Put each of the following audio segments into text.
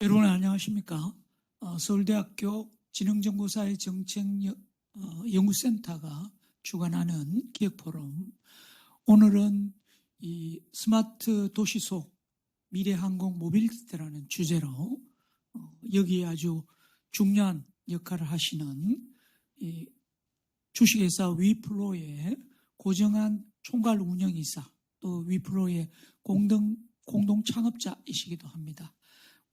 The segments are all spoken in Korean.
여러분 안녕하십니까? 서울대학교 지능정보사회 정책연구센터가 주관하는 기획포럼. 오늘은 이 스마트 도시 속 미래항공 모빌리티라는 주제로 여기에 아주 중요한 역할을 하시는 이 주식회사 위플로의 고정한 총괄 운영이사 또 위플로의 공동 창업자이시기도 합니다.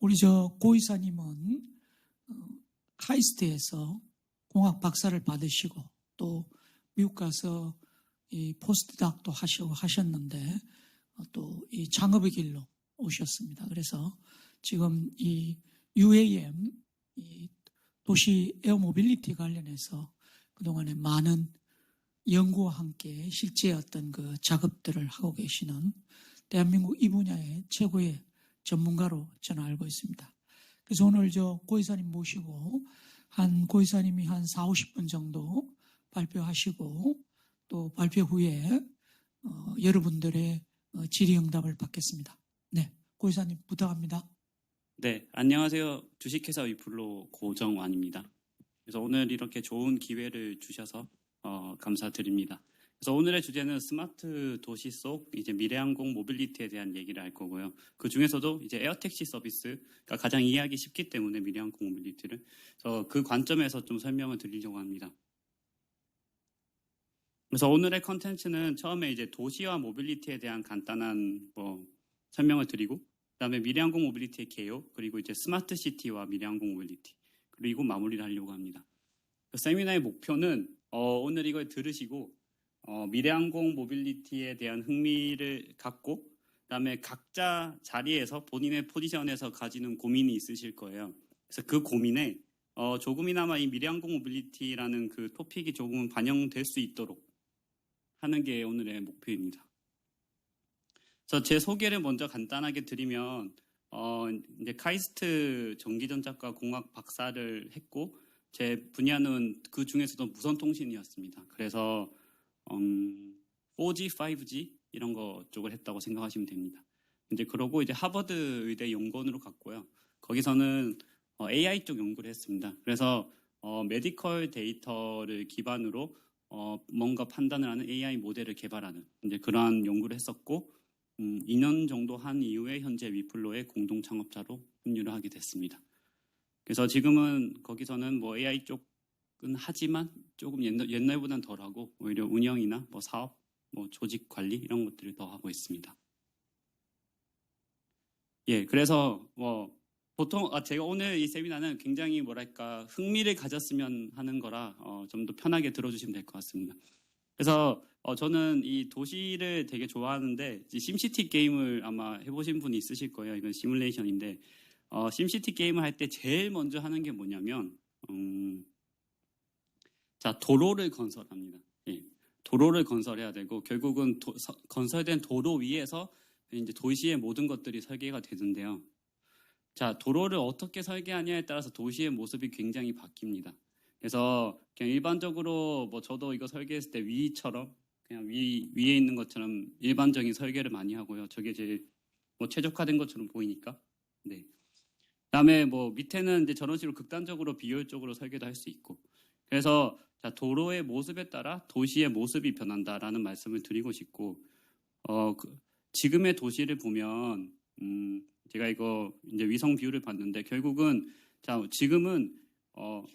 우리 고 이사님은 카이스트에서 공학 박사를 받으시고 또 미국 가서 이 포스트닥도 하시고 하셨는데 또 이 창업의 길로 오셨습니다. 그래서 지금 이 UAM 이 도시 에어 모빌리티 관련해서 그동안에 많은 연구와 함께 실제 어떤 그 작업들을 하고 계시는 대한민국 이 분야의 최고의 전문가로 저는 알고 있습니다. 그래서 오늘 고 이사님 모시고 고 이사님이 한 40, 50분 정도 발표하시고 또 발표 후에 여러분들의 질의응답을 받겠습니다. 네, 고 이사님 부탁합니다. 네, 안녕하세요. 주식회사 위플로 고정완입니다. 그래서 오늘 이렇게 좋은 기회를 주셔서 감사드립니다. 그래서 오늘의 주제는 스마트 도시 속 이제 미래항공 모빌리티에 대한 얘기를 할 거고요. 그 중에서도 이제 에어택시 서비스가 가장 이해하기 쉽기 때문에 미래항공 모빌리티를 그 관점에서 좀 설명을 드리려고 합니다. 그래서 오늘의 컨텐츠는 처음에 이제 도시와 모빌리티에 대한 간단한 설명을 드리고, 그다음에 미래항공 모빌리티의 개요, 그리고 이제 스마트 시티와 미래항공 모빌리티, 그리고 마무리를 하려고 합니다. 그 세미나의 목표는 오늘 이걸 들으시고 미래항공 모빌리티에 대한 흥미를 갖고 그다음에 각자 자리에서 본인의 포지션에서 가지는 고민이 있으실 거예요. 그래서 그 고민에 조금이나마 이 미래항공 모빌리티라는 그 토픽이 조금은 반영될 수 있도록 하는 게 오늘의 목표입니다. 그래서 제 소개를 먼저 간단하게 드리면 이제 카이스트 전기전자과 공학 박사를 했고 제 분야는 그 중에서도 무선통신이었습니다. 그래서 4G, 5G 이런 거 쪽을 했다고 생각하시면 됩니다. 이제 그러고 이제 하버드 의대 연구원으로 갔고요. 거기서는 AI 쪽 연구를 했습니다. 그래서 메디컬 데이터를 기반으로 뭔가 판단을 하는 AI 모델을 개발하는 이제 그러한 연구를 했었고 2년 정도 한 이후에 현재 위플로의 공동 창업자로 합류를 하게 됐습니다. 그래서 지금은 거기서는 AI 쪽은 하지만 조금 옛날보다는 덜하고 오히려 운영이나 사업, 조직 관리 이런 것들을 더 하고 있습니다. 예, 그래서 보통 제가 오늘 이 세미나는 굉장히 흥미를 가졌으면 하는 거라 좀 더 편하게 들어주시면 될 것 같습니다. 그래서 저는 이 도시를 되게 좋아하는데 심시티 게임을 아마 해보신 분이 있으실 거예요. 이건 시뮬레이션인데 심시티 게임을 할 때 제일 먼저 하는 게 뭐냐면 도로를 건설합니다. 예, 도로를 건설해야 되고 결국은 건설된 도로 위에서 이제 도시의 모든 것들이 설계가 되는데요. 도로를 어떻게 설계하냐에 따라서 도시의 모습이 굉장히 바뀝니다. 그래서 그냥 일반적으로 저도 이거 설계했을 때 위처럼 그냥 위에 있는 것처럼 일반적인 설계를 많이 하고요. 저게 제일 최적화된 것처럼 보이니까. 네. 그다음에 밑에는 이제 저런 식으로 극단적으로 비효율적으로 설계도 할 수 있고. 그래서 도로의 모습에 따라 도시의 모습이 변한다라는 말씀을 드리고 싶고, 지금의 도시를 보면 제가 이거 이제 위성 비율을 봤는데 결국은 지금은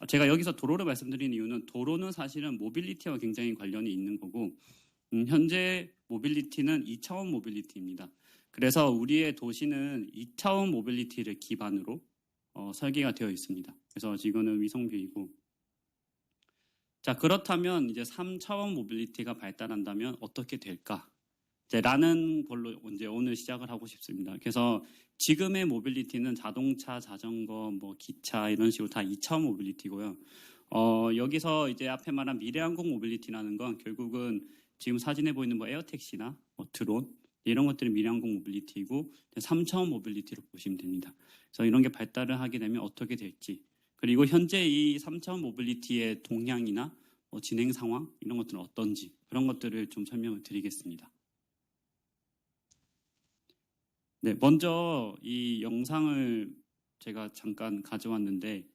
제가 여기서 도로를 말씀드리는 이유는 도로는 사실은 모빌리티와 굉장히 관련이 있는 거고 현재 모빌리티는 2차원 모빌리티입니다. 그래서 우리의 도시는 2차원 모빌리티를 기반으로 설계가 되어 있습니다. 그래서 이거는 위성 뷰이고 그렇다면 이제 3차원 모빌리티가 발달한다면 어떻게 될까? 라는 걸로 이제 오늘 시작을 하고 싶습니다. 그래서 지금의 모빌리티는 자동차, 자전거, 기차 이런 식으로 다 2차원 모빌리티고요. 여기서 이제 앞에 말한 미래항공 모빌리티라는 건 결국은 지금 사진에 보이는 에어택시나 드론 이런 것들이 미래항공 모빌리티이고 3차원 모빌리티로 보시면 됩니다. 그래서 이런 게 발달을 하게 되면 어떻게 될지 그리고 현재 이 3차원 모빌리티의 동향이나 진행 상황 이런 것들은 어떤지 그런 것들을 좀 설명을 드리겠습니다. 네, 먼저 이 영상을 제가 잠깐 가져왔는데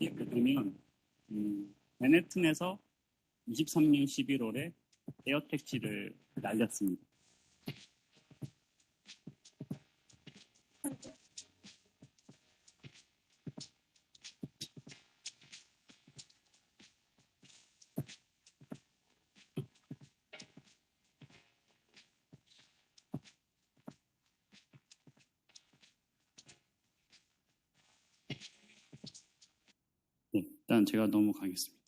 여기 보면 맨해튼에서 23년 11월에 에어택시를 날렸습니다. 네, 일단 제가 넘어가겠습니다.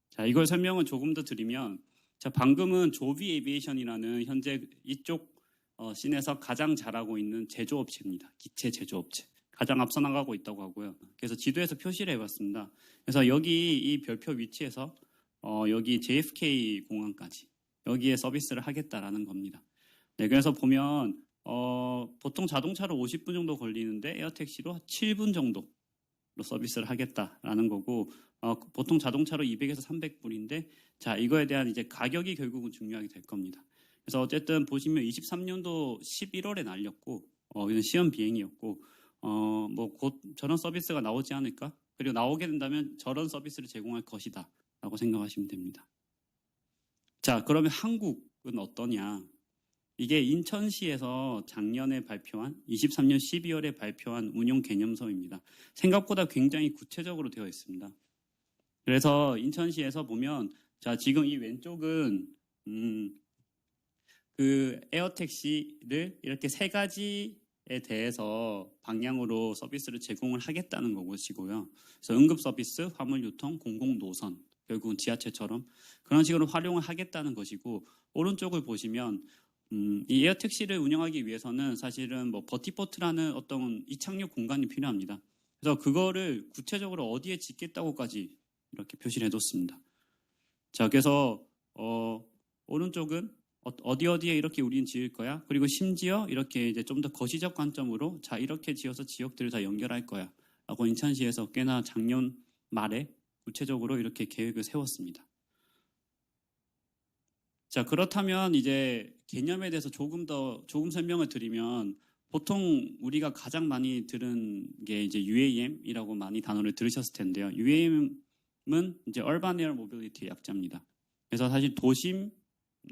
자, 이걸 설명을 조금 더 드리면, 자, 방금은 조비 에비에이션이라는 현재 이쪽 씬에서 가장 잘하고 있는 제조업체입니다. 기체 제조업체. 가장 앞서 나가고 있다고 하고요. 그래서 지도에서 표시를 해봤습니다. 그래서 여기 이 별표 위치에서 여기 JFK 공항까지 여기에 서비스를 하겠다라는 겁니다. 네, 그래서 보면 보통 자동차로 50분 정도 걸리는데 에어택시로 7분 정도 서비스를 하겠다라는 거고 보통 자동차로 200에서 300불인데 자 이거에 대한 이제 가격이 결국은 중요하게 될 겁니다. 그래서 어쨌든 보시면 23년도 11월에 날렸고 이건 시험 비행이었고 뭐 곧 저런 서비스가 나오지 않을까? 그리고 나오게 된다면 저런 서비스를 제공할 것이다라고 생각하시면 됩니다. 자 그러면 한국은 어떠냐? 이게 인천시에서 작년에 발표한 23년 12월에 발표한 운용 개념서입니다. 생각보다 굉장히 구체적으로 되어 있습니다. 그래서 인천시에서 보면 자 지금 이 왼쪽은 그 에어택시를 이렇게 세 가지에 대해서 방향으로 서비스를 제공을 하겠다는 것이고요. 그래서 응급 서비스, 화물 유통, 공공 노선, 결국은 지하철처럼 그런 식으로 활용을 하겠다는 것이고 오른쪽을 보시면 이 에어택시를 운영하기 위해서는 사실은 뭐 버티포트라는 어떤 이착륙 공간이 필요합니다. 그래서 그거를 구체적으로 어디에 짓겠다고까지 이렇게 표시를 해뒀습니다. 자, 그래서 오른쪽은 어디에 이렇게 우리는 지을 거야. 그리고 심지어 이렇게 이제 좀 더 거시적 관점으로 자 이렇게 지어서 지역들을 다 연결할 거야. 라고 인천시에서 꽤나 작년 말에 구체적으로 이렇게 계획을 세웠습니다. 자, 그렇다면 이제 개념에 대해서 조금 설명을 드리면 보통 우리가 가장 많이 들은 게 이제 UAM이라고 많이 단어를 들으셨을 텐데요. UAM은 이제 Urban Air Mobility의 약자입니다. 그래서 사실 도심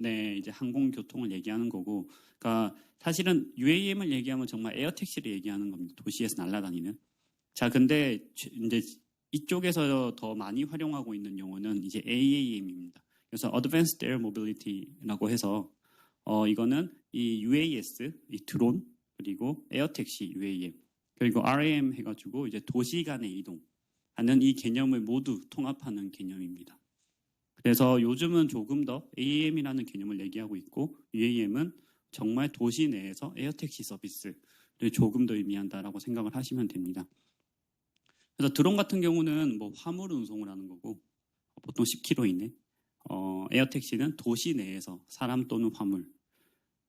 내 이제 항공교통을 얘기하는 거고, 그러니까 사실은 UAM을 얘기하면 정말 에어택시를 얘기하는 겁니다. 도시에서 날아다니는. 자, 근데 이제 이쪽에서 더 많이 활용하고 있는 용어는 이제 AAM입니다. 그래서 Advanced Air Mobility라고 해서 이거는 이 UAS, 이 드론 그리고 에어택시 UAM 그리고 RAM 해가지고 이제 도시 간의 이동하는 이 개념을 모두 통합하는 개념입니다. 그래서 요즘은 조금 더 AAM이라는 개념을 얘기하고 있고 UAM은 정말 도시 내에서 에어택시 서비스를 조금 더 의미한다라고 생각을 하시면 됩니다. 그래서 드론 같은 경우는 뭐 화물 운송을 하는 거고 보통 10km 이내. 에어택시는 도시 내에서 사람 또는 화물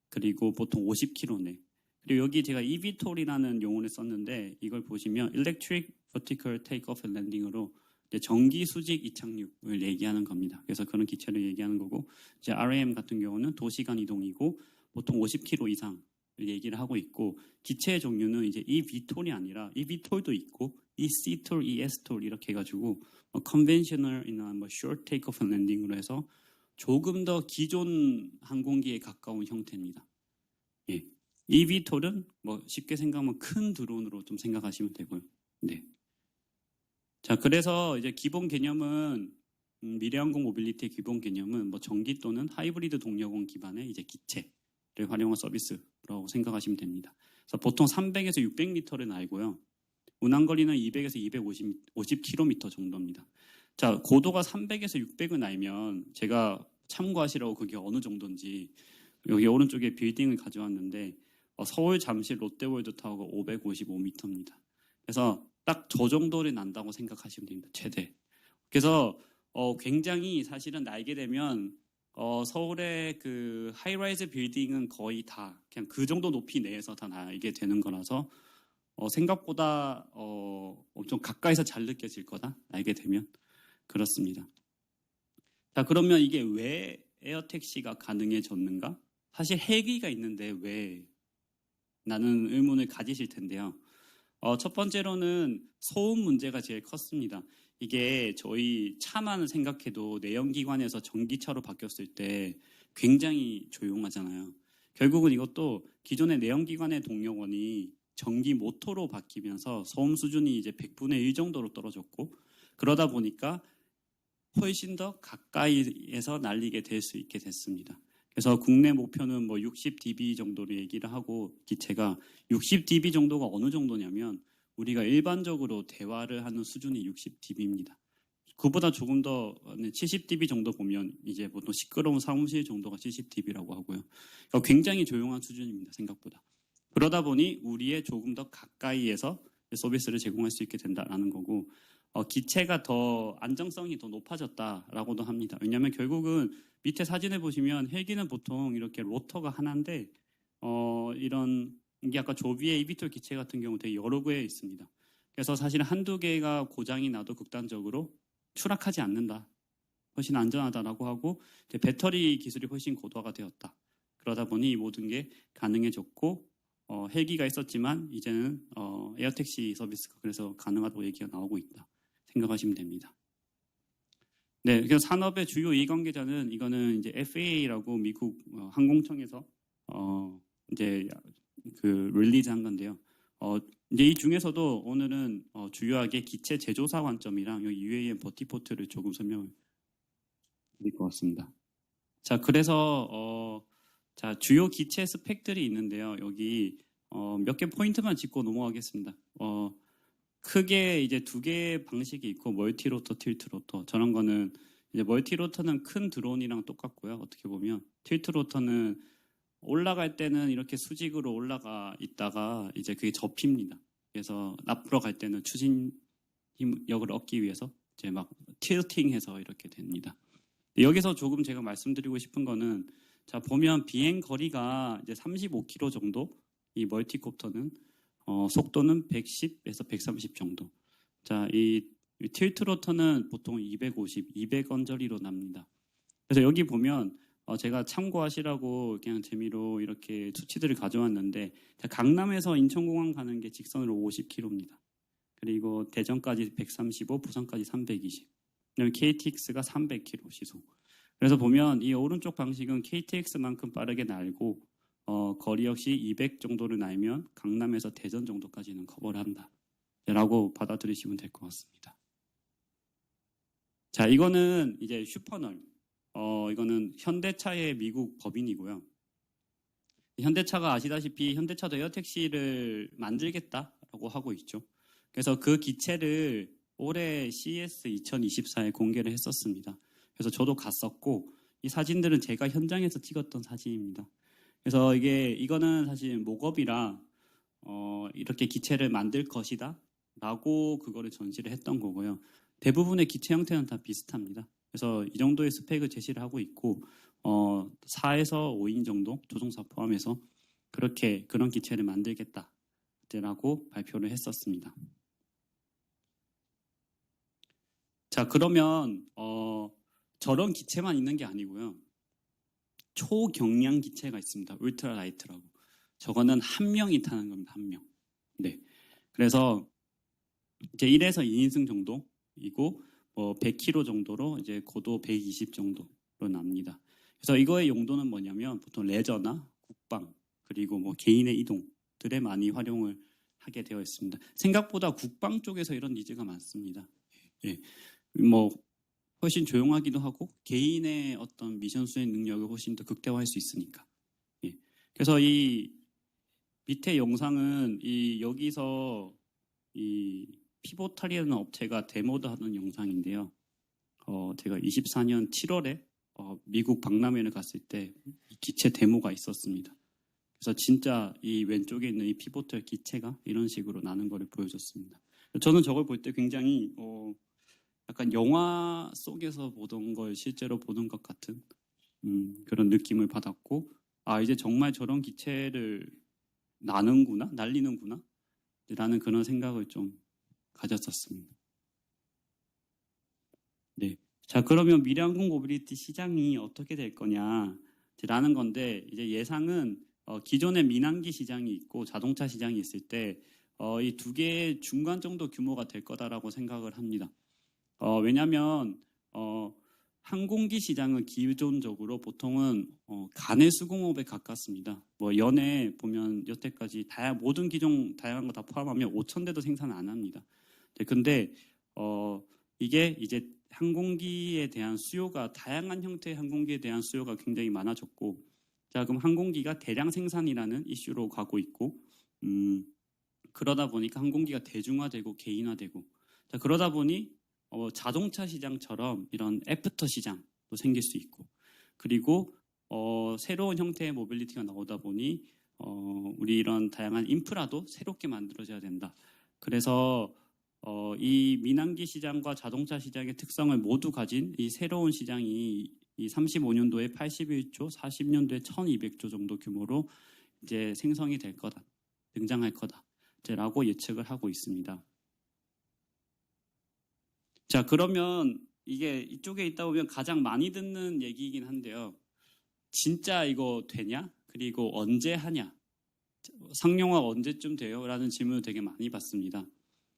그리고 보통 50km 내. 그리고 여기 제가 eVTOL이라는 용어를 썼는데 이걸 보시면 Electric Vertical Takeoff and Landing으로 전기 수직 이착륙을 얘기하는 겁니다. 그래서 그런 기체를 얘기하는 거고 이제 RAM 같은 경우는 도시간 이동이고 보통 50km 이상을 얘기를 하고 있고 기체의 종류는 이제 eVTOL이 아니라 eVTOL도 있고 eCTOL, eSTOL 이렇게 해가지고 conventional이나 short takeoff and landing으로 해서 조금 더 기존 항공기에 가까운 형태입니다. 예. eVTOL은 쉽게 생각하면 큰 드론으로 좀 생각하시면 되고요. 네. 자, 그래서 이제 기본 개념은 미래항공 모빌리티의 기본 개념은 전기 또는 하이브리드 동력원 기반의 이제 기체를 활용한 서비스라고 생각하시면 됩니다. 그래서 보통 300에서 600m를 날고요. 운항거리는 200에서 250km 정도입니다. 자, 고도가 300에서 600을 날면 제가 참고하시라고 그게 어느 정도인지 여기 오른쪽에 빌딩을 가져왔는데 서울 잠실 롯데월드 타워가 555m입니다. 그래서 딱 저 정도를 난다고 생각하시면 됩니다. 최대. 그래서 굉장히 사실은 날게 되면 서울의 그 하이라이즈 빌딩은 거의 다 그냥 그 정도 높이 내에서 다 날게 되는 거라서 생각보다 엄청 가까이서 잘 느껴질 거다 알게 되면 그렇습니다. 자, 그러면 이게 왜 에어택시가 가능해졌는가? 사실 헬기가 있는데 왜 나는 의문을 가지실 텐데요. 첫 번째로는 소음 문제가 제일 컸습니다. 이게 저희 차만 생각해도 내연기관에서 전기차로 바뀌었을 때 굉장히 조용하잖아요. 결국은 이것도 기존의 내연기관의 동력원이 전기 모터로 바뀌면서 소음 수준이 이제 100분의 1 정도로 떨어졌고 그러다 보니까 훨씬 더 가까이에서 날리게 될 수 있게 됐습니다. 그래서 국내 목표는 뭐 60dB 정도로 얘기를 하고 기체가 60dB 정도가 어느 정도냐면 우리가 일반적으로 대화를 하는 수준이 60dB입니다. 그보다 조금 더 70dB 정도 보면 이제 보통 시끄러운 사무실 정도가 70dB라고 하고요. 그러니까 굉장히 조용한 수준입니다. 생각보다. 그러다 보니 우리의 조금 더 가까이에서 서비스를 제공할 수 있게 된다라는 거고 기체가 더 안정성이 더 높아졌다라고도 합니다. 왜냐하면 결국은 밑에 사진을 보시면 헬기는 보통 이렇게 로터가 하나인데 이런 이게 아까 조비의 eVTOL 기체 같은 경우 되게 여러 개 있습니다. 그래서 사실 한두 개가 고장이 나도 극단적으로 추락하지 않는다. 훨씬 안전하다라고 하고 배터리 기술이 훨씬 고도화가 되었다. 그러다 보니 이 모든 게 가능해졌고 헬기가 있었지만 이제는 에어택시 서비스가 그래서 가능하다고 얘기가 나오고 있다. 생각하시면 됩니다. 네, 그래서 산업의 주요 이해관계자는 이거는 이제 FAA라고 미국 항공청에서 이제 그 릴리즈한 건데요. 이제 이 중에서도 오늘은 주요하게 기체 제조사 관점이랑 여기 UAM 버티포트를 조금 설명을 드릴 것 같습니다. 자, 그래서 자 주요 기체 스펙들이 있는데요. 여기 몇 개 포인트만 짚고 넘어가겠습니다. 크게 이제 두 개의 방식이 있고 멀티로터, 틸트로터. 저런 거는 이제 멀티로터는 큰 드론이랑 똑같고요. 어떻게 보면 틸트로터는 올라갈 때는 이렇게 수직으로 올라가 있다가 이제 그게 접힙니다. 그래서 앞으로 갈 때는 추진 힘력을 얻기 위해서 이제 막 틸팅해서 이렇게 됩니다. 여기서 조금 제가 말씀드리고 싶은 거는 자 보면 비행 거리가 이제 35km 정도 이 멀티콥터는 속도는 110에서 130 정도. 자, 이 틸트로터는 보통 250, 200언저리로 납니다. 그래서 여기 보면 제가 참고하시라고 그냥 재미로 이렇게 수치들을 가져왔는데 강남에서 인천공항 가는 게 직선으로 50km입니다. 그리고 대전까지 135, 부산까지 320. 그다음에 KTX가 300km 시속. 그래서 보면 이 오른쪽 방식은 KTX만큼 빠르게 날고 거리 역시 200 정도를 날면 강남에서 대전 정도까지는 커버를 한다. 라고 받아들이시면 될 것 같습니다. 자, 이거는 이제 슈퍼널. 이거는 현대차의 미국 법인이고요. 현대차가 아시다시피 현대차도 에어택시를 만들겠다라고 하고 있죠. 그래서 그 기체를 올해 CES 2024에 공개를 했었습니다. 그래서 저도 갔었고 이 사진들은 제가 현장에서 찍었던 사진입니다. 그래서 이거는 사실 모겁이라 이렇게 기체를 만들 것이다 라고 그거를 전시를 했던 거고요. 대부분의 기체 형태는 다 비슷합니다. 그래서 이 정도의 스펙을 제시를 하고 있고 4에서 5인 정도 조종사 포함해서 그런 기체를 만들겠다라고 발표를 했었습니다. 자, 그러면 저런 기체만 있는 게 아니고요. 초경량 기체가 있습니다. 울트라라이트라고. 저거는 한 명이 타는 겁니다. 한 명. 네. 그래서 이제 1에서 2인승 정도이고 100km 정도로 이제 고도 120 정도로 납니다. 그래서 이거의 용도는 뭐냐면 보통 레저나 국방 그리고 개인의 이동들에 많이 활용을 하게 되어 있습니다. 생각보다 국방 쪽에서 이런 니즈가 많습니다. 예. 훨씬 조용하기도 하고 개인의 어떤 미션 수행 능력을 훨씬 더 극대화할 수 있으니까. 예. 그래서 이 밑에 영상은 여기서 이 피보탈이라는 업체가 데모도 하는 영상인데요. 제가 24년 7월에 미국 박람회를 갔을 때 이 기체 데모가 있었습니다. 그래서 진짜 이 왼쪽에 있는 이 피보탈 기체가 이런 식으로 나는 거를 보여줬습니다. 저는 저걸 볼 때 굉장히 약간 영화 속에서 보던 걸 실제로 보는 것 같은 그런 느낌을 받았고 이제 정말 저런 기체를 날리는구나 라는 그런 생각을 좀 가졌었습니다. 네. 자, 그러면 미래항공 모빌리티 시장이 어떻게 될 거냐라는 건데, 이제 예상은 기존의 민항기 시장이 있고 자동차 시장이 있을 때 이 두 개의 중간 정도 규모가 될 거다라고 생각을 합니다. 왜냐하면 항공기 시장은 기존적으로 보통은 간의 수공업에 가깝습니다. 뭐 연에 보면 여태까지 모든 기종 다양한 거 다 포함하면 5,000대도 생산 안 합니다. 네, 근데 이게 이제 항공기에 대한 수요가 다양한 형태의 항공기에 대한 수요가 굉장히 많아졌고, 자 그럼 항공기가 대량 생산이라는 이슈로 가고 있고, 그러다 보니까 항공기가 대중화되고 개인화되고, 자 그러다 보니 자동차 시장처럼 이런 애프터 시장도 생길 수 있고, 그리고 새로운 형태의 모빌리티가 나오다 보니 우리 이런 다양한 인프라도 새롭게 만들어져야 된다. 그래서 이 민항기 시장과 자동차 시장의 특성을 모두 가진 이 새로운 시장이 이 35년도에 81조, 40년도에 1200조 정도 규모로 이제 생성이 될 거다, 등장할 거다라고 예측을 하고 있습니다. 자, 그러면 이게 이쪽에 있다 보면 가장 많이 듣는 얘기이긴 한데요. 진짜 이거 되냐? 그리고 언제 하냐? 상용화 언제쯤 돼요? 라는 질문을 되게 많이 받습니다.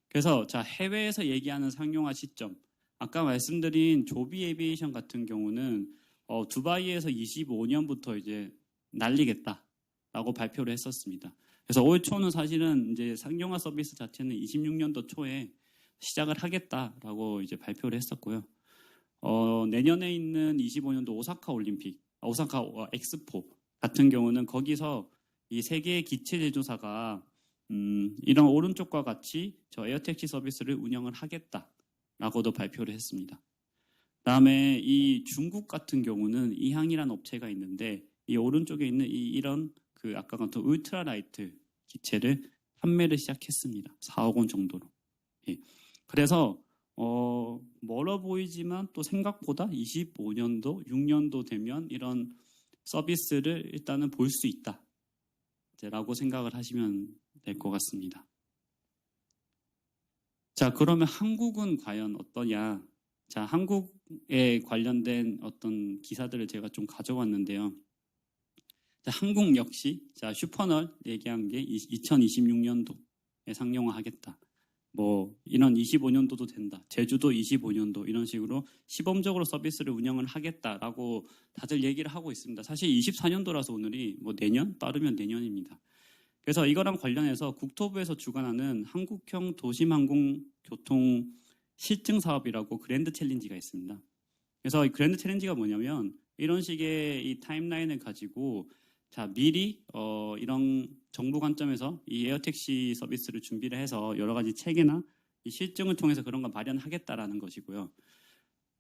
그래서 자, 해외에서 얘기하는 상용화 시점. 아까 말씀드린 조비 에비에이션 같은 경우는 두바이에서 25년부터 이제 날리겠다라고 발표를 했었습니다. 그래서 올 초는 사실은 이제 상용화 서비스 자체는 26년도 초에 시작을 하겠다라고 이제 발표를 했었고요. 내년에 있는 25년도 오사카 올림픽, 오사카 엑스포 같은 경우는 거기서 이 세계의 기체 제조사가 이런 오른쪽과 같이 저 에어택시 서비스를 운영을 하겠다라고도 발표를 했습니다. 그다음에 이 중국 같은 경우는 이항이라는 업체가 있는데 이 오른쪽에 있는 이런 그 아까 같은 울트라라이트 기체를 판매를 시작했습니다. 4억 원 정도로. 예. 그래서 멀어 보이지만 또 생각보다 25년도, 6년도 되면 이런 서비스를 일단은 볼 수 있다 라고 생각을 하시면 될 것 같습니다. 자, 그러면 한국은 과연 어떠냐? 자, 한국에 관련된 어떤 기사들을 제가 좀 가져왔는데요. 자, 한국 역시 자, 슈퍼널 얘기한 게 2026년도에 상용화하겠다. 뭐 이런 25년도도 된다. 제주도 25년도 이런 식으로 시범적으로 서비스를 운영을 하겠다라고 다들 얘기를 하고 있습니다. 사실 24년도라서 오늘이 뭐 내년? 빠르면 내년입니다. 그래서 이거랑 관련해서 국토부에서 주관하는 한국형 도심항공교통 실증 사업이라고 그랜드 챌린지가 있습니다. 그래서 이 그랜드 챌린지가 뭐냐면 이런 식의 이 타임라인을 가지고 자, 미리 이런 정부 관점에서 이 에어택시 서비스를 준비를 해서 여러 가지 체계나 이 실증을 통해서 그런 걸 마련하겠다라는 것이고요.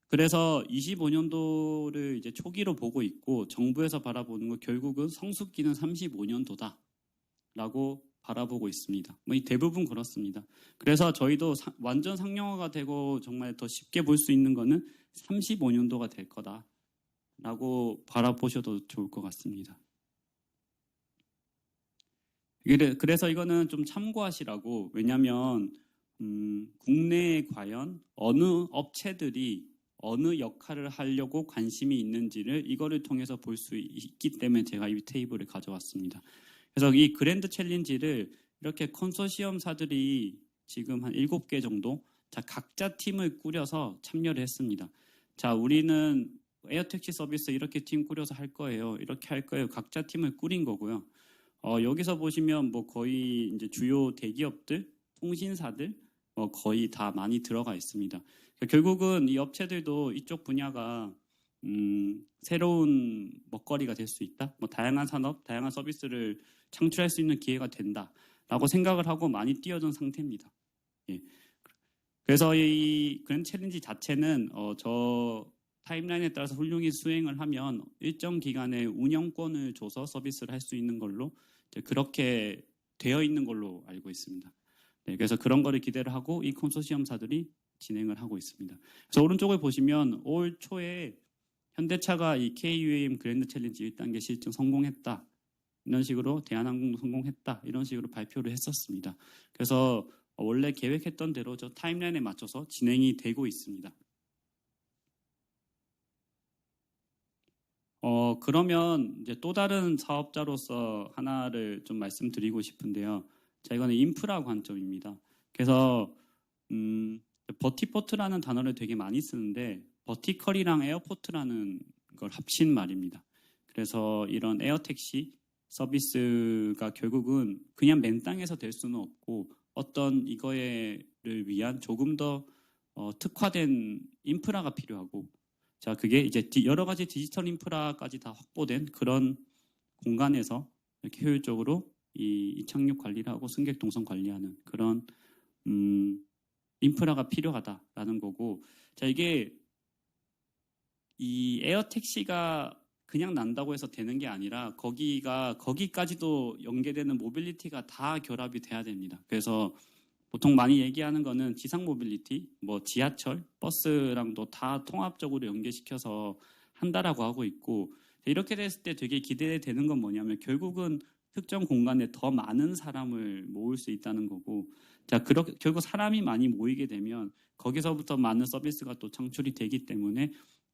그래서 25년도를 이제 초기로 보고 있고 정부에서 바라보는 거 결국은 성숙기는 35년도다라고 바라보고 있습니다. 뭐 이 대부분 그렇습니다. 그래서 저희도 완전 상용화가 되고 정말 더 쉽게 볼 수 있는 거는 35년도가 될 거다라고 바라보셔도 좋을 것 같습니다. 그래서 이거는 좀 참고하시라고, 왜냐하면 국내에 과연 어느 업체들이 어느 역할을 하려고 관심이 있는지를 이거를 통해서 볼 수 있기 때문에 제가 이 테이블을 가져왔습니다. 그래서 이 그랜드 챌린지를 이렇게 컨소시엄사들이 지금 한 7개 정도 자, 각자 팀을 꾸려서 참여를 했습니다. 자, 우리는 에어택시 서비스 이렇게 팀 꾸려서 할 거예요. 이렇게 할 거예요. 각자 팀을 꾸린 거고요. 여기서 보시면 뭐 거의 이제 주요 대기업들, 통신사들 거의 다 많이 들어가 있습니다. 그러니까 결국은 이 업체들도 이쪽 분야가 새로운 먹거리가 될 수 있다. 뭐 다양한 산업, 다양한 서비스를 창출할 수 있는 기회가 된다라고 생각을 하고 많이 뛰어든 상태입니다. 예. 그래서 이 그랜드 챌린지 자체는 저 타임라인에 따라서 훌륭히 수행을 하면 일정 기간의 운영권을 줘서 서비스를 할 수 있는 걸로 그렇게 되어 있는 걸로 알고 있습니다. 네, 그래서 그런 거를 기대를 하고 이 컨소시엄사들이 진행을 하고 있습니다. 그래서 오른쪽을 보시면 올 초에 현대차가 이 KUAM 그랜드 챌린지 1단계 실증 성공했다 이런 식으로 대한항공도 성공했다. 이런 식으로 발표를 했었습니다. 그래서 원래 계획했던 대로 저 타임라인에 맞춰서 진행이 되고 있습니다. 그러면 이제 또 다른 사업자로서 하나를 좀 말씀드리고 싶은데요. 자, 이거는 인프라 관점입니다. 그래서 버티포트라는 단어를 되게 많이 쓰는데 버티컬이랑 에어포트라는 걸 합친 말입니다. 그래서 이런 에어택시 서비스가 결국은 그냥 맨 땅에서 될 수는 없고 어떤 이거를 위한 조금 더 특화된 인프라가 필요하고, 자, 그게 이제 여러 가지 디지털 인프라까지 다 확보된 그런 공간에서 이렇게 효율적으로 이 착륙 관리를 하고 승객 동선 관리하는 그런 인프라가 필요하다라는 거고, 자, 이게 이 에어 택시가 그냥 난다고 해서 되는 게 아니라 거기까지도 연계되는 모빌리티가 다 결합이 돼야 됩니다. 그래서 보통 많이 얘기하는 거는 지상 모빌리티, 뭐 지하철, 버스랑도 다 통합적으로 연계시켜서 한다라고 하고 있고, 이렇게 됐을 때 되게 기대되는 건 뭐냐면 결국은 특정 공간에 더 많은 사람을 모을 수 있다는 거고, 자, 결국 사람이 많이 모이게 되면 거기서부터 많은 서비스가 또 창출이 되기 때문에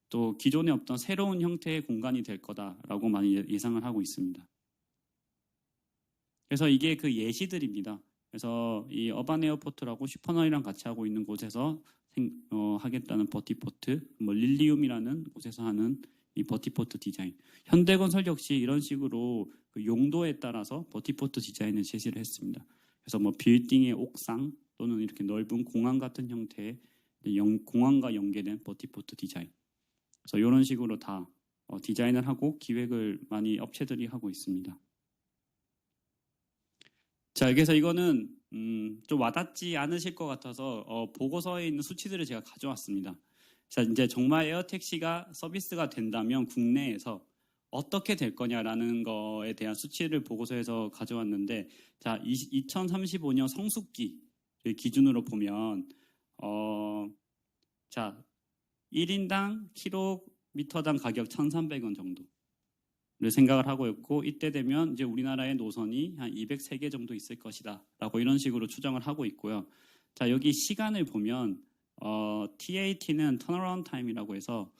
또 기존에 없던 새로운 형태의 공간이 될 거다라고 많이 예상을 하고 있습니다. 그래서 이게 그 예시들입니다. 그래서 이 어반 에어포트라고 슈퍼너이랑 같이 하고 있는 곳에서 하겠다는 버티포트, 뭐 릴리움이라는 곳에서 하는 이 버티포트 디자인. 현대건설 역시 이런 식으로 그 용도에 따라서 버티포트 디자인을 제시를 했습니다. 그래서 뭐 빌딩의 옥상 또는 이렇게 넓은 공항 같은 형태의 공항과 연계된 버티포트 디자인. 그래서 이런 식으로 다 디자인을 하고 기획을 많이 업체들이 하고 있습니다. 자, 그래서 이거는 좀 와닿지 않으실 것 같아서 보고서에 있는 수치들을 제가 가져왔습니다. 자, 이제 정말 에어택시가 서비스가 된다면 국내에서 어떻게 될 거냐라는 거에 대한 수치를 보고서에서 가져왔는데, 자, 2035년 성숙기를 기준으로 보면 자, 1인당 킬로미터당 가격 1,300원 정도를 생각을 하고 있고, 이때 되면 이제 우리나라의 노선이 한 203개 정도 있을 것이다 라고 이런 식으로 추정을 하고 있고요. 자, 여기 시간을 보면 TAT는 턴어라운드 타임이라고 해서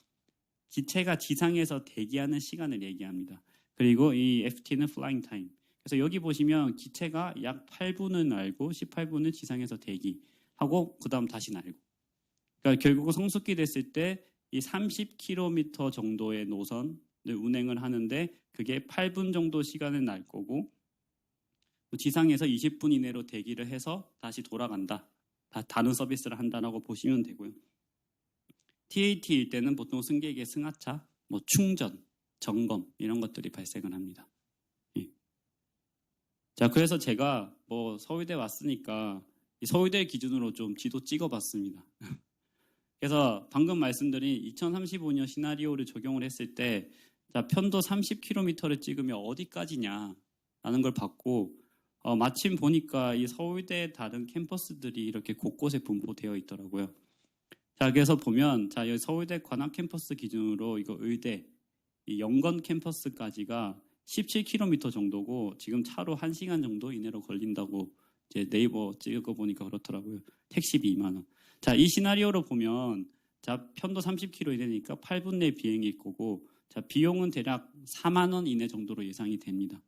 기체가 지상에서 대기하는 시간을 얘기합니다. 그리고 이 FT는 플라잉 타임. 그래서 여기 보시면 기체가 약 8분을 날고 18분을 지상에서 대기하고 그 다음 다시 날고, 그러니까 결국 성숙기 됐을 때 이 30km 정도의 노선을 운행을 하는데 그게 8분 정도 시간을 날 거고, 지상에서 20분 이내로 대기를 해서 다시 돌아간다. 다른 서비스를 한다라고 보시면 되고요. TAT일 때는 보통 승객의 승하차, 뭐 충전, 점검 이런 것들이 발생을 합니다. 예. 자, 그래서 제가 뭐 서울대 왔으니까 서울대 기준으로 좀 지도 찍어봤습니다. 그래서 방금 말씀드린 2035년 시나리오를 적용을 했을 때, 자, 편도 30km를 찍으면 어디까지냐라는 걸 봤고, 마침 보니까 이 서울대 다른 캠퍼스들이 이렇게 곳곳에 분포되어 있더라고요. 자, 그래서 보면, 자, 여기 서울대 관악 캠퍼스 기준으로 이거 의대, 이 영건 캠퍼스까지가 17km 정도고, 지금 차로 1시간 정도 이내로 걸린다고 이제 네이버 찍어 보니까 그렇더라고요. 택시비 2만 원. 자, 이 시나리오로 보면, 자, 편도 30km 이내니까 8분 내 비행일 거고, 자, 비용은 대략 4만 원 이내 정도로 예상이 됩니다.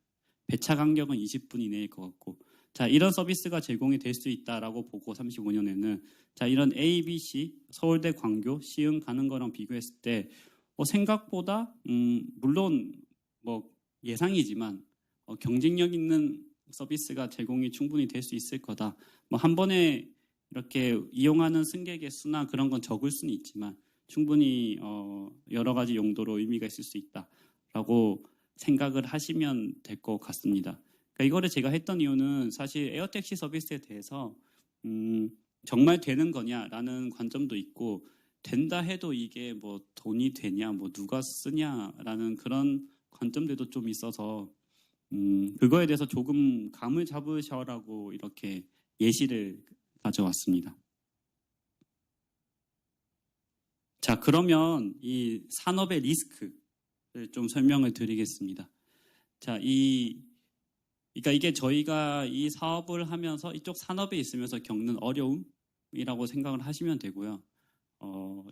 배차 간격은 20분 이내일 것 같고, 자, 이런 서비스가 제공이 될 수 있다라고 보고 35년에는 자, 이런 A, B, C, 서울대, 광교, 시흥 가는 거랑 비교했을 때 생각보다 물론 뭐 예상이지만 경쟁력 있는 서비스가 제공이 충분히 될 수 있을 거다. 뭐 한 번에 이렇게 이용하는 승객의 수나 그런 건 적을 수는 있지만 충분히 여러 가지 용도로 의미가 있을 수 있다라고 생각을 하시면 될 것 같습니다. 그러니까 이거를 제가 했던 이유는 사실 에어택시 서비스에 대해서 정말 되는 거냐라는 관점도 있고, 된다 해도 이게 뭐 돈이 되냐, 뭐 누가 쓰냐라는 그런 관점들도 좀 있어서 그거에 대해서 조금 감을 잡으셔라고 이렇게 예시를 가져왔습니다. 자, 그러면 이 산업의 리스크를 좀 설명을 드리겠습니다. 자, 이 그러니까 이게 저희가 이 사업을 하면서 이쪽 산업에 있으면서 겪는 어려움이라고 생각을 하시면 되고요.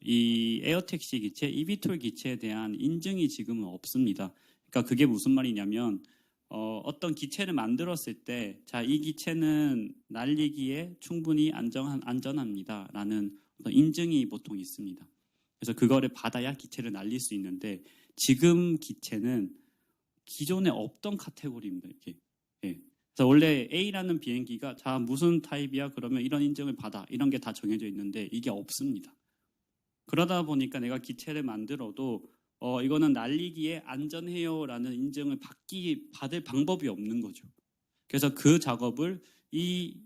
이 에어택시 기체, eVTOL 기체에 대한 인증이 지금은 없습니다. 그러니까 그게 무슨 말이냐면 어떤 기체를 만들었을 때, 자, 이 기체는 날리기에 충분히 안전합니다라는 어떤 인증이 보통 있습니다. 그래서 그거를 받아야 기체를 날릴 수 있는데 지금 기체는 기존에 없던 카테고리입니다. 이게. 예. 그래서 원래 A라는 비행기가 자 무슨 타입이야 그러면 이런 인증을 받아 이런 게 다 정해져 있는데 이게 없습니다. 그러다 보니까 내가 기체를 만들어도 이거는 날리기에 안전해요라는 인증을 받을 방법이 없는 거죠. 그래서 그 작업을 이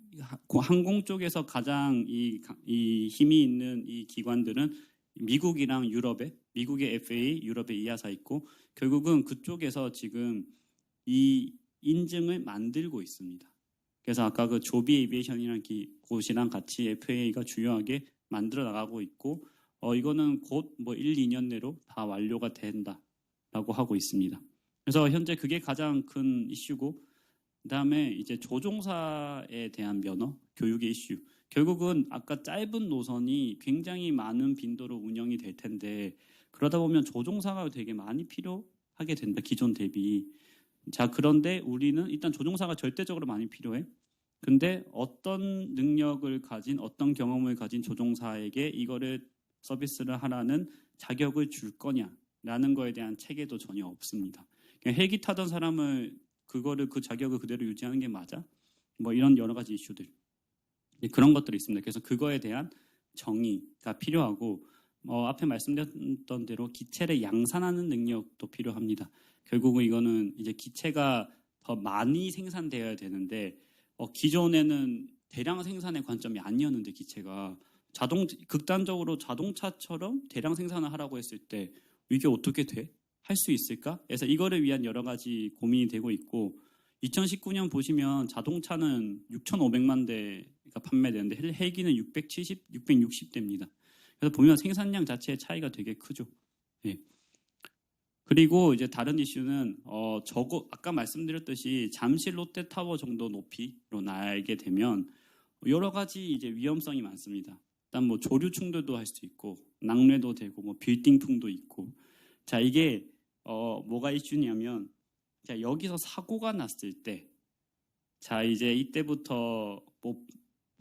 항공 쪽에서 가장 이 힘이 있는 이 기관들은 미국이랑 유럽에, 미국의 FAA, 유럽의 EASA 있고 결국은 그쪽에서 지금 이 인증을 만들고 있습니다. 그래서 아까 그 조비 에비에이션이라는 곳이랑 같이 FAA가 주요하게 만들어 나가고 있고 이거는 곧 뭐 1, 2년 내로 다 완료가 된다라고 하고 있습니다. 그래서 현재 그게 가장 큰 이슈고 그다음에 이제 조종사에 대한 면허, 교육의 이슈. 결국은 아까 짧은 노선이 굉장히 많은 빈도로 운영이 될 텐데 그러다 보면 조종사가 되게 많이 필요하게 된다. 기존 대비. 자, 그런데 우리는 일단 조종사가 절대적으로 많이 필요해. 근데 어떤 능력을 가진 어떤 경험을 가진 조종사에게 이거를 서비스를 하라는 자격을 줄 거냐라는 거에 대한 체계도 전혀 없습니다. 그냥 헬기 타던 사람을 그 자격을 그대로 유지하는 게 맞아? 뭐 이런 여러 가지 이슈들. 그런 것들이 있습니다. 그래서 그거에 대한 정의가 필요하고 앞에 말씀드렸던 대로 기체를 양산하는 능력도 필요합니다. 결국은 이거는 이제 기체가 더 많이 생산되어야 되는데 기존에는 대량 생산의 관점이 아니었는데 기체가 극단적으로 자동차처럼 대량 생산을 하라고 했을 때 이게 어떻게 돼? 할 수 있을까? 그래서 이거를 위한 여러 가지 고민이 되고 있고 2019년 보시면 자동차는 6,500만 대가 판매되는데 헬기는 660대입니다. 그래서 보면 생산량 자체의 차이가 되게 크죠. 네. 그리고 이제 다른 이슈는 아까 말씀드렸듯이 잠실 롯데타워 정도 높이로 날게 되면 여러 가지 이제 위험성이 많습니다. 일단 뭐 조류 충돌도 할 수 있고 낙뢰도 되고 뭐 빌딩풍도 있고 자 이게 뭐가 이슈냐면 자 여기서 사고가 났을 때 자 이제 이때부터 뭐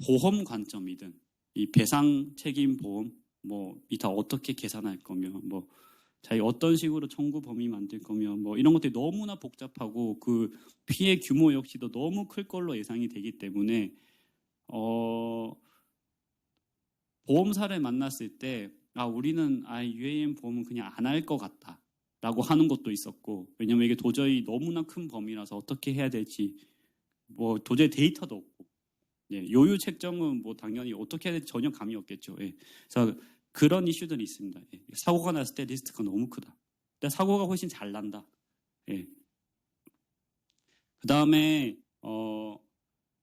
보험 관점이든 이 배상 책임 보험 뭐 이 다 어떻게 계산할 거며 뭐 자 어떤 식으로 청구 범위 만들 거며 뭐 이런 것들이 너무나 복잡하고 그 피해 규모 역시도 너무 클 걸로 예상이 되기 때문에 보험사를 만났을 때 우리는 UAM 보험은 그냥 안 할 것 같다 라고 하는 것도 있었고 왜냐면 이게 도저히 너무나 큰 범위라서 어떻게 해야 될지 뭐 도저히 데이터도 없고 요율 책정은 뭐 당연히 어떻게 해야 될지 전혀 감이 없겠죠. 그래서 그런 이슈들이 있습니다. 사고가 났을 때 리스크가 너무 크다. 근데 사고가 훨씬 잘 난다. 그 다음에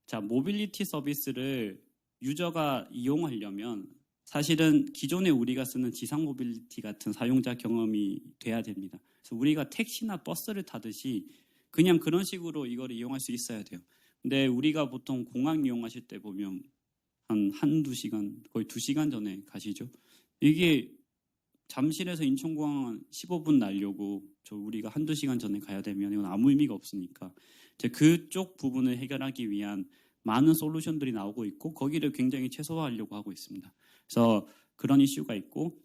자 모빌리티 서비스를 유저가 이용하려면 사실은 기존에 우리가 쓰는 지상 모빌리티 같은 사용자 경험이 돼야 됩니다. 그래서 우리가 택시나 버스를 타듯이 그냥 그런 식으로 이거를 이용할 수 있어야 돼요. 근데 우리가 보통 공항 이용하실 때 보면 한두 시간, 거의 2시간 전에 가시죠. 이게 잠실에서 인천공항 15분 날려고 우리가 한두 시간 전에 가야 되면 이건 아무 의미가 없으니까 이제 그쪽 부분을 해결하기 위한 많은 솔루션들이 나오고 있고 거기를 굉장히 최소화하려고 하고 있습니다. 그래서 그런 이슈가 있고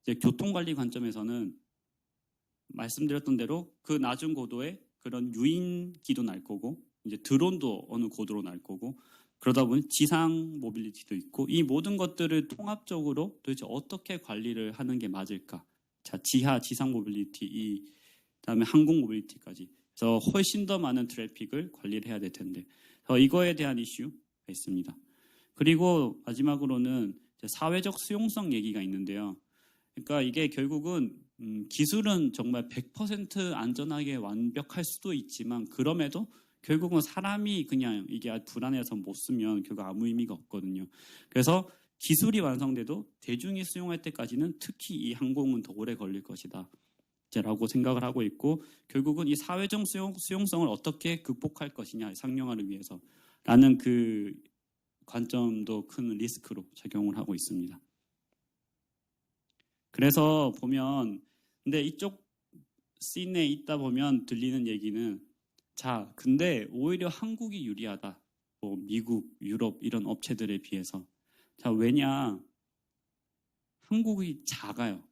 이제 교통관리 관점에서는 말씀드렸던 대로 그 낮은 고도에 그런 유인기도 날 거고 이제 드론도 어느 고도로 날 거고 그러다 보니 지상 모빌리티도 있고 이 모든 것들을 통합적으로 도대체 어떻게 관리를 하는 게 맞을까? 자, 지상 모빌리티, 그다음에 항공 모빌리티까지. 그래서 훨씬 더 많은 트래픽을 관리를 해야 될 텐데 이거에 대한 이슈가 있습니다. 그리고 마지막으로는 사회적 수용성 얘기가 있는데요. 그러니까 이게 결국은 기술은 정말 100% 안전하게 완벽할 수도 있지만 그럼에도 결국은 사람이 그냥 이게 불안해서 못 쓰면 결국 아무 의미가 없거든요. 그래서 기술이 완성돼도 대중이 수용할 때까지는 특히 이 항공은 더 오래 걸릴 것이다 라고 생각을 하고 있고, 결국은 이 사회적 수용성을 어떻게 극복할 것이냐, 상용화를 위해서라는 그 관점도 큰 리스크로 작용을 하고 있습니다. 그래서 보면, 근데 이쪽 씬에 있다 보면 들리는 얘기는, 자, 근데 오히려 한국이 유리하다. 뭐 미국, 유럽 이런 업체들에 비해서. 자, 왜냐? 한국이 작아요.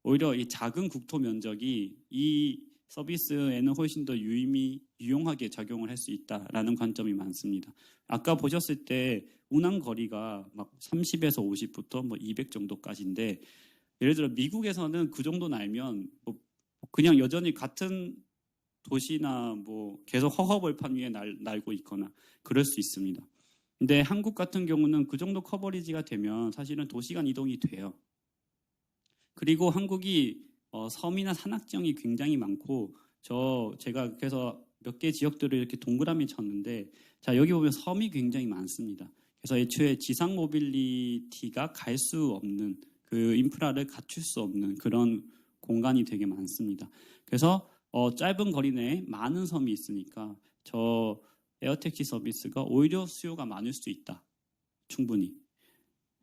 오히려 이 작은 국토 면적이 이 서비스에는 훨씬 더 유용하게 작용을 할 수 있다라는 관점이 많습니다. 아까 보셨을 때 운항 거리가 막 30에서 50부터 뭐 200 정도까지인데, 예를 들어 미국에서는 그 정도 날면 뭐 그냥 여전히 같은 도시나 뭐 계속 허허벌판 위에 날고 있거나 그럴 수 있습니다. 근데 한국 같은 경우는 그 정도 커버리지가 되면 사실은 도시간 이동이 돼요. 그리고 한국이 섬이나 산악지형이 굉장히 많고, 제가 그래서 몇 개 지역들을 이렇게 동그라미 쳤는데, 자, 여기 보면 섬이 굉장히 많습니다. 그래서 애초에 지상 모빌리티가 갈 수 없는, 그 인프라를 갖출 수 없는 그런 공간이 되게 많습니다. 그래서 짧은 거리 내에 많은 섬이 있으니까 저 에어택시 서비스가 오히려 수요가 많을 수 있다. 충분히.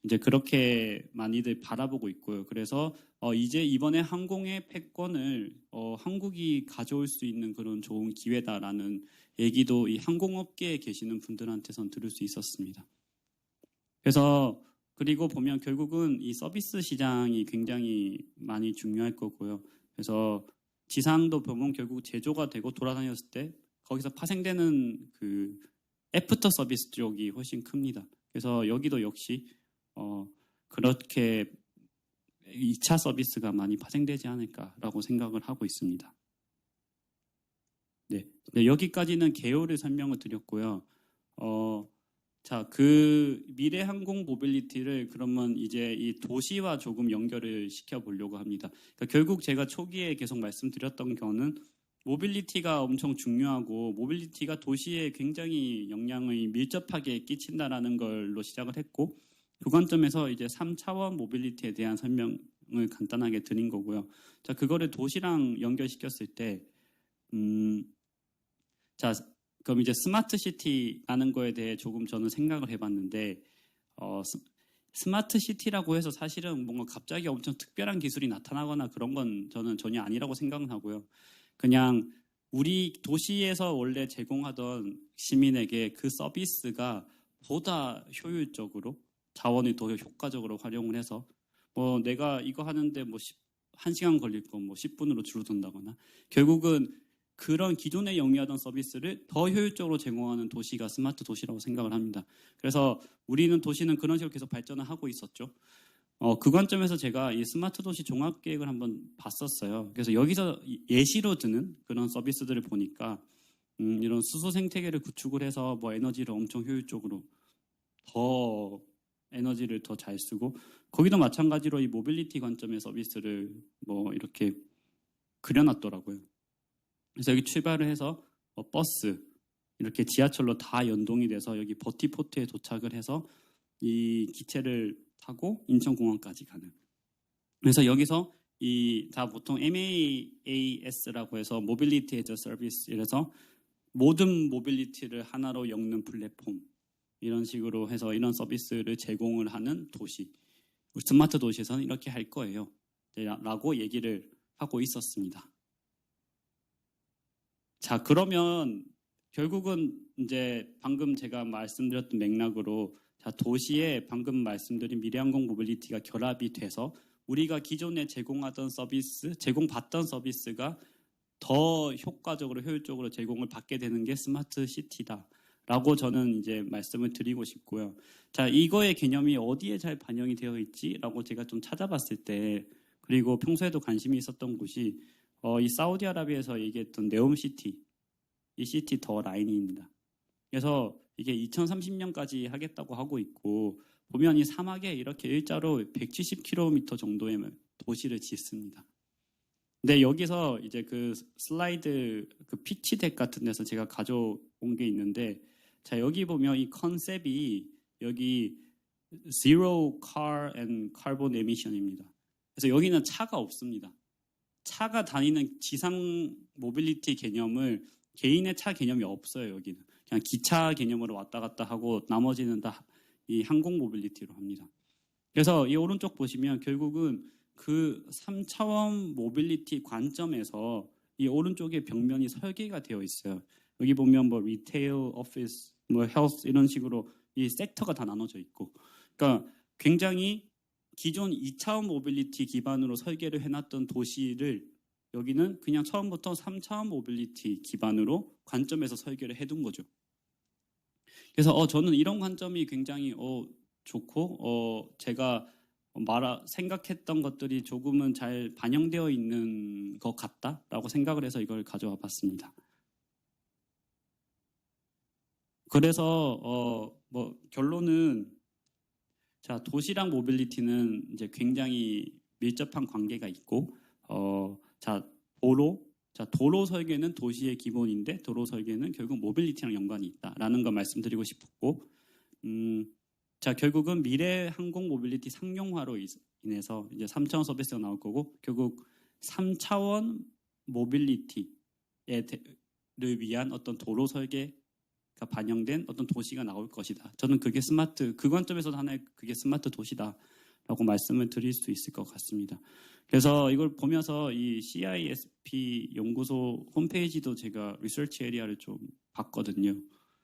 이제 그렇게 많이들 바라보고 있고요. 그래서 이제 이번에 항공의 패권을 한국이 가져올 수 있는 그런 좋은 기회다라는 얘기도 이 항공업계에 계시는 분들한테선 들을 수 있었습니다. 그래서 그리고 보면 결국은 이 서비스 시장이 굉장히 많이 중요할 거고요. 그래서 지상도 보면 결국 제조가 되고 돌아다녔을 때 거기서 파생되는 그 애프터 서비스 쪽이 훨씬 큽니다. 그래서 여기도 역시 그렇게 2차 서비스가 많이 파생되지 않을까라고 생각을 하고 있습니다. 네, 여기까지는 개요를 설명을 드렸고요. 자, 그 미래 항공 모빌리티를 그러면 이제 이 도시와 조금 연결을 시켜보려고 합니다. 그러니까 결국 제가 초기에 계속 말씀드렸던 거는 모빌리티가 엄청 중요하고 모빌리티가 도시에 굉장히 영향을 밀접하게 끼친다라는 걸로 시작을 했고, 그 관점에서 이제 3차원 모빌리티에 대한 설명을 간단하게 드린 거고요. 자, 그거를 도시랑 연결시켰을 때, 자, 그럼 이제 스마트 시티라는 거에 대해 조금 저는 생각을 해봤는데, 스마트 시티라고 해서 사실은 뭔가 갑자기 엄청 특별한 기술이 나타나거나 그런 건 저는 전혀 아니라고 생각은 하고요. 그냥 우리 도시에서 원래 제공하던 시민에게 그 서비스가 보다 효율적으로 자원을 더 효과적으로 활용을 해서 뭐 내가 이거 하는데 뭐 1시간 걸릴 거 뭐 10분으로 줄어든다거나, 결국은 그런 기존에 영위하던 서비스를 더 효율적으로 제공하는 도시가 스마트 도시라고 생각을 합니다. 그래서 우리는 도시는 그런 식으로 계속 발전을 하고 있었죠. 그 관점에서 제가 이 스마트 도시 종합계획을 한번 봤었어요. 그래서 여기서 예시로 드는 그런 서비스들을 보니까 이런 수소 생태계를 구축을 해서 뭐 에너지를 엄청 효율적으로 더 에너지를 더 잘 쓰고, 거기도 마찬가지로 이 모빌리티 관점의 서비스를 뭐 이렇게 그려놨더라고요. 그래서 여기 출발을 해서 버스, 이렇게 지하철로 다 연동이 돼서 여기 버티포트에 도착을 해서 이 기체를 타고 인천공항까지 가는. 그래서 여기서 다 보통 MAAS라고 해서 모빌리티 애저 서비스, 이래서 모든 모빌리티를 하나로 엮는 플랫폼, 이런 식으로 해서 이런 서비스를 제공을 하는 도시, 스마트 도시에서는 이렇게 할 거예요 라고 얘기를 하고 있었습니다. 자, 그러면 결국은 이제 방금 제가 말씀드렸던 맥락으로, 자, 도시에 방금 말씀드린 미래항공 모빌리티가 결합이 돼서 우리가 기존에 제공하던 서비스, 제공받던 서비스가 더 효과적으로 효율적으로 제공을 받게 되는 게 스마트 시티다라고 저는 이제 말씀을 드리고 싶고요. 자, 이거의 개념이 어디에 잘 반영이 되어 있지라고 제가 좀 찾아봤을 때, 그리고 평소에도 관심이 있었던 곳이 이 사우디아라비아에서 얘기했던 네옴시티, 이 시티 더 라인입니다. 그래서 이게 2030년까지 하겠다고 하고 있고, 보면 이 사막에 이렇게 일자로 170km 정도의 도시를 짓습니다. 근데 여기서 이제 그 슬라이드, 그 피치덱 같은 데서 제가 가져온 게 있는데, 자, 여기 보면 이 컨셉이 여기 Zero Car and Carbon Emission입니다. 그래서 여기는 차가 없습니다. 차가 다니는 지상 모빌리티 개념을 개인의 차 개념이 없어요. 여기는 그냥 기차 개념으로 왔다 갔다 하고 나머지는 다 이 항공 모빌리티로 합니다. 그래서 이 오른쪽 보시면 결국은 그 3차원 모빌리티 관점에서 이 오른쪽에 벽면이 설계가 되어 있어요. 여기 보면 뭐 리테일, 오피스, 뭐 헬스 이런 식으로 이 섹터가 다 나눠져 있고, 그러니까 굉장히 기존 2차원 모빌리티 기반으로 설계를 해놨던 도시를 여기는 그냥 처음부터 3차원 모빌리티 기반으로 관점에서 설계를 해둔 거죠. 그래서 저는 이런 관점이 굉장히 좋고 제가 생각했던 것들이 조금은 잘 반영되어 있는 것 같다라고 생각을 해서 이걸 가져와 봤습니다. 그래서 뭐 결론은 자, 도시랑 모빌리티는 이제 굉장히 밀접한 관계가 있고 도로 설계는 도시의 기본인데 도로 설계는 결국 모빌리티랑 연관이 있다라는 걸 말씀드리고 싶었고, 자, 결국은 미래 항공 모빌리티 상용화로 인해서 이제 3차원 서비스가 나올 거고, 결국 3차원 모빌리티를 위한 어떤 도로 설계가 반영된 어떤 도시가 나올 것이다. 저는 그게 그 관점에서도 하나의 그게 스마트 도시다라고 말씀을 드릴 수 있을 것 같습니다. 그래서 이걸 보면서 이 CISP 연구소 홈페이지도 제가 리서치 에리아를 좀 봤거든요.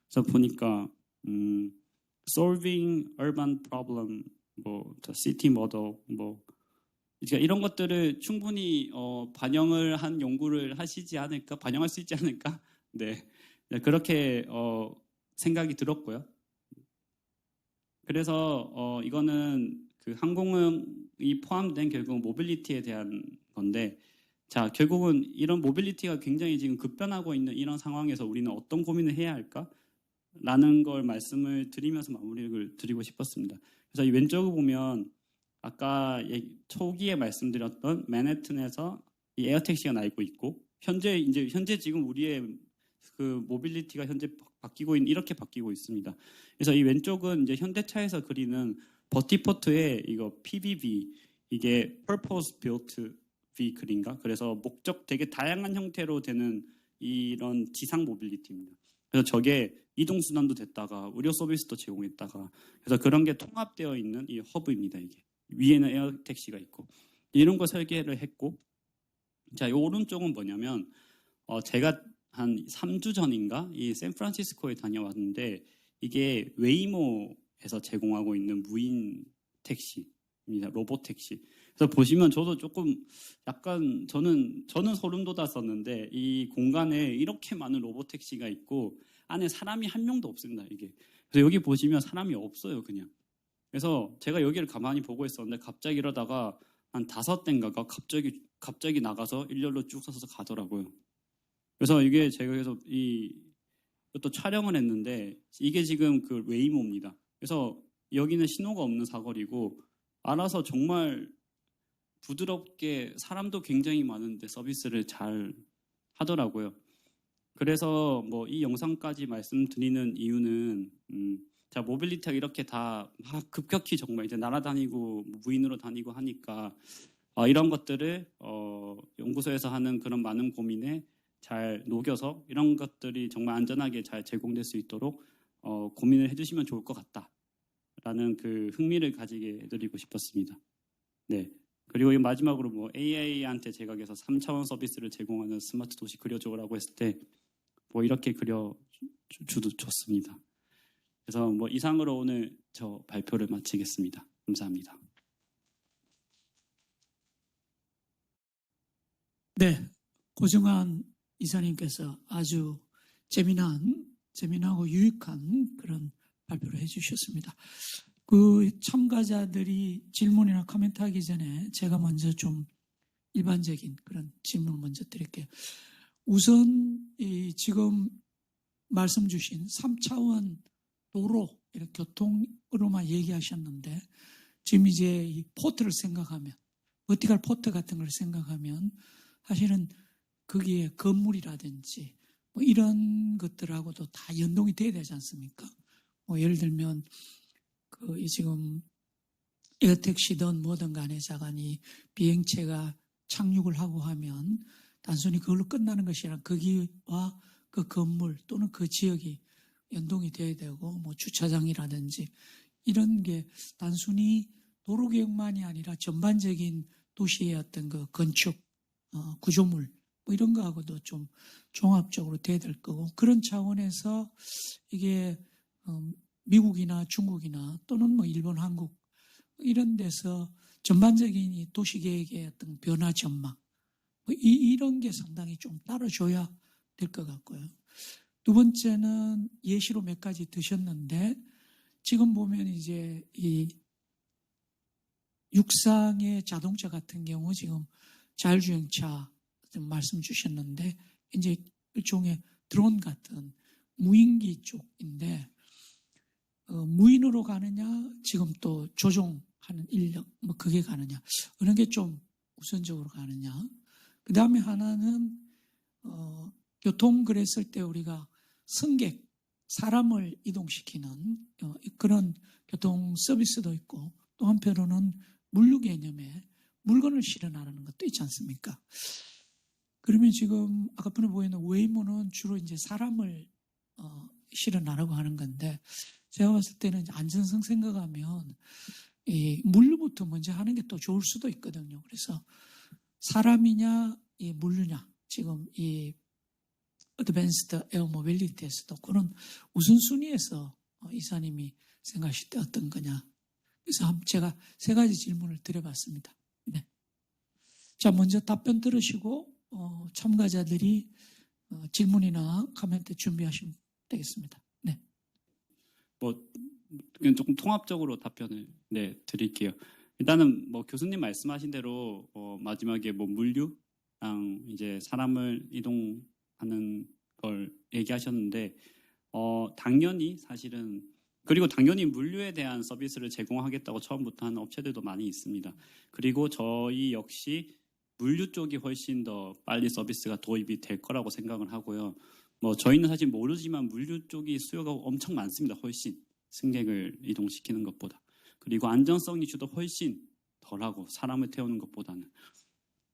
그래서 보니까 solving urban problem, 뭐 city model, 뭐 이런 것들을 충분히 반영을 한 연구를 하시지 않을까, 반영할 수 있지 않을까, 네, 그렇게 생각이 들었고요. 그래서 이거는 그 항공이 포함된 결국 모빌리티에 대한 건데, 자, 결국은 이런 모빌리티가 굉장히 지금 급변하고 있는 이런 상황에서 우리는 어떤 고민을 해야 할까? 라는 걸 말씀을 드리면서 마무리를 드리고 싶었습니다. 그래서 이 왼쪽을 보면 아까 초기에 말씀드렸던 맨해튼에서 이 에어택시가 나고 있고, 현재 지금 우리의 그 모빌리티가 현재 이렇게 바뀌고 있습니다. 그래서 이 왼쪽은 이제 현대차에서 그리는 버티포트의 이거 PBV, 이게 Purpose Built Vehicle인가? 그래서 목적 되게 다양한 형태로 되는 이런 지상 모빌리티입니다. 그래서 저게 이동수단도 됐다가 의료 서비스도 제공했다가, 그래서 그런 게 통합되어 있는 이 허브입니다. 이게 위에는 에어택시가 있고 이런 거 설계를 했고, 자, 이 오른쪽은 뭐냐면 제가 한 3주 전인가 이 샌프란시스코에 다녀왔는데, 이게 웨이모에서 제공하고 있는 무인 택시입니다. 로봇 택시. 그래서 보시면 저도 조금 약간 저는 소름 돋았었는데, 이 공간에 이렇게 많은 로봇 택시가 있고 안에 사람이 한 명도 없습니다. 이게. 그래서 여기 보시면 사람이 없어요, 그냥. 그래서 제가 여기를 가만히 보고 있었는데 갑자기 이러다가 한 5대인가가 갑자기 나가서 일렬로 쭉 서서 가더라고요. 그래서 이게 제가 그래서 또 촬영을 했는데, 이게 지금 그 웨이모입니다. 그래서 여기는 신호가 없는 사거리고 알아서 정말 부드럽게, 사람도 굉장히 많은데 서비스를 잘 하더라고요. 그래서 뭐 이 영상까지 말씀드리는 이유는 자, 모빌리티가 이렇게 다 막 급격히 정말 이제 날아다니고 무인으로 다니고 하니까 이런 것들을 연구소에서 하는 그런 많은 고민에 잘 녹여서 이런 것들이 정말 안전하게 잘 제공될 수 있도록 고민을 해주시면 좋을 것 같다라는 그 흥미를 가지게 해드리고 싶었습니다. 네. 그리고 마지막으로 뭐 AI한테 제가 그래서 3차원 서비스를 제공하는 스마트 도시 그려줘라고 했을 때 뭐 이렇게 그려주도 좋습니다. 그래서 뭐 이상으로 오늘 저 발표를 마치겠습니다. 감사합니다. 네, 고정환 이사님께서 아주 재미나고 유익한 그런 발표를 해주셨습니다. 그 참가자들이 질문이나 코멘트 하기 전에 제가 먼저 좀 일반적인 그런 질문을 먼저 드릴게요. 우선 지금 말씀 주신 3차원 도로 이렇게 교통으로만 얘기하셨는데, 지금 이제 이 포트를 생각하면, 버티컬 포트 같은 걸 생각하면 사실은 거기에 건물이라든지 뭐 이런 것들하고도 다 연동이 돼야 되지 않습니까? 뭐 예를 들면 지금 에어택시든 뭐든 간에 자간이 비행체가 착륙을 하고 하면 단순히 그걸로 끝나는 것이 아니라 거기와 그 건물 또는 그 지역이 연동이 돼야 되고 뭐 주차장이라든지 이런 게 단순히 도로 개혁만이 아니라 전반적인 도시의 어떤 그 건축, 구조물 뭐 이런 거하고도 좀 종합적으로 돼야 될 거고 그런 차원에서 이게 미국이나 중국이나 또는 뭐 일본, 한국 이런 데서 전반적인 이 도시계획의 어떤 변화 전망 뭐 이런 게 상당히 좀 따라줘야 될 것 같고요. 두 번째는 예시로 몇 가지 드셨는데 지금 보면 이제 이 육상의 자동차 같은 경우 지금 자율주행차 말씀 주셨는데 이제 일종의 드론 같은 무인기 쪽인데 무인으로 가느냐 지금 또 조종하는 인력 뭐 그게 가느냐 어느 게 좀 우선적으로 가느냐 그 다음에 하나는 교통 그랬을 때 우리가 승객 사람을 이동시키는 그런 교통 서비스도 있고 또 한편으로는 물류 개념에 물건을 실어나가는 것도 있지 않습니까? 그러면 지금 아까 전에 보이는 웨이모는 주로 이제 사람을 실어나가고 하는 건데 제가 봤을 때는 안전성 생각하면 이 물류부터 먼저 하는 게 또 좋을 수도 있거든요. 그래서 사람이냐 이 물류냐 지금 이 어드밴스드 에어 모빌리티에서도 그런 우선순위에서 이사님이 생각하실 때 어떤 거냐. 그래서 제가 세 가지 질문을 드려봤습니다. 네. 자, 먼저 답변 들으시고 참가자들이 질문이나 코멘트 준비하시면 되겠습니다. 네. 조금 통합적으로 답변을 드릴게요. 일단은 교수님 말씀하신 대로 마지막에 물류랑 이제 사람을 이동하는 걸 얘기하셨는데 당연히 사실은 그리고 당연히 물류에 대한 서비스를 제공하겠다고 처음부터 하는 업체들도 많이 있습니다. 그리고 저희 역시 물류 쪽이 훨씬 더 빨리 서비스가 도입이 될 거라고 생각을 하고요. 저희는 사실 모르지만 물류 쪽이 수요가 엄청 많습니다. 훨씬 승객을 이동시키는 것보다. 그리고 안전성 이슈도 훨씬 덜하고 사람을 태우는 것보다는.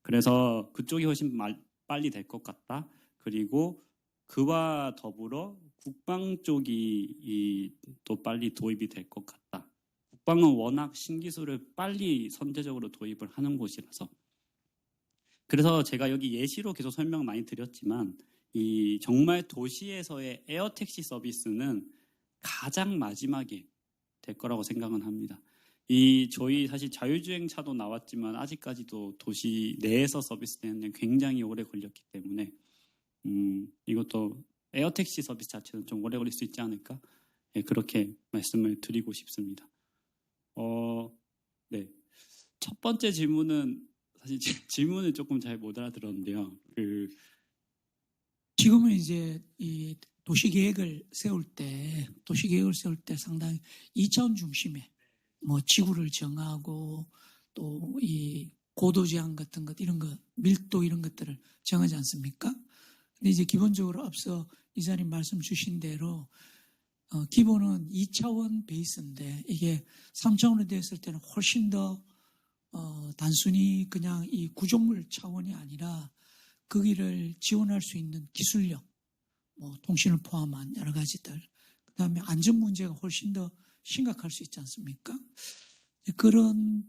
그래서 그쪽이 훨씬 빨리 될 것 같다. 그리고 그와 더불어 국방 쪽이 또 빨리 도입이 될 것 같다. 국방은 워낙 신기술을 빨리 선제적으로 도입을 하는 곳이라서. 그래서 제가 여기 예시로 계속 설명 많이 드렸지만 이 정말 도시에서의 에어택시 서비스는 가장 마지막에 될 거라고 생각은 합니다. 저희 사실 자율주행차도 나왔지만 아직까지도 도시 내에서 서비스되는 데 굉장히 오래 걸렸기 때문에 이것도 에어택시 서비스 자체는 좀 오래 걸릴 수 있지 않을까? 네, 그렇게 말씀을 드리고 싶습니다. 네. 첫 번째 질문은 사실 질문을 조금 잘 못 알아들었는데요. 지금은 이제 이 도시계획을 세울 때 상당히 2차원 중심에 지구를 정하고 또 이 고도 제한 같은 것 이런 거 밀도 이런 것들을 정하지 않습니까? 근데 이제 기본적으로 앞서 이사님 말씀 주신 대로 기본은 2차원 베이스인데 이게 3차원으로 되었을 때는 훨씬 더 단순히 그냥 이 구조물 차원이 아니라 거기를 지원할 수 있는 기술력, 통신을 포함한 여러 가지들, 그 다음에 안전 문제가 훨씬 더 심각할 수 있지 않습니까? 그런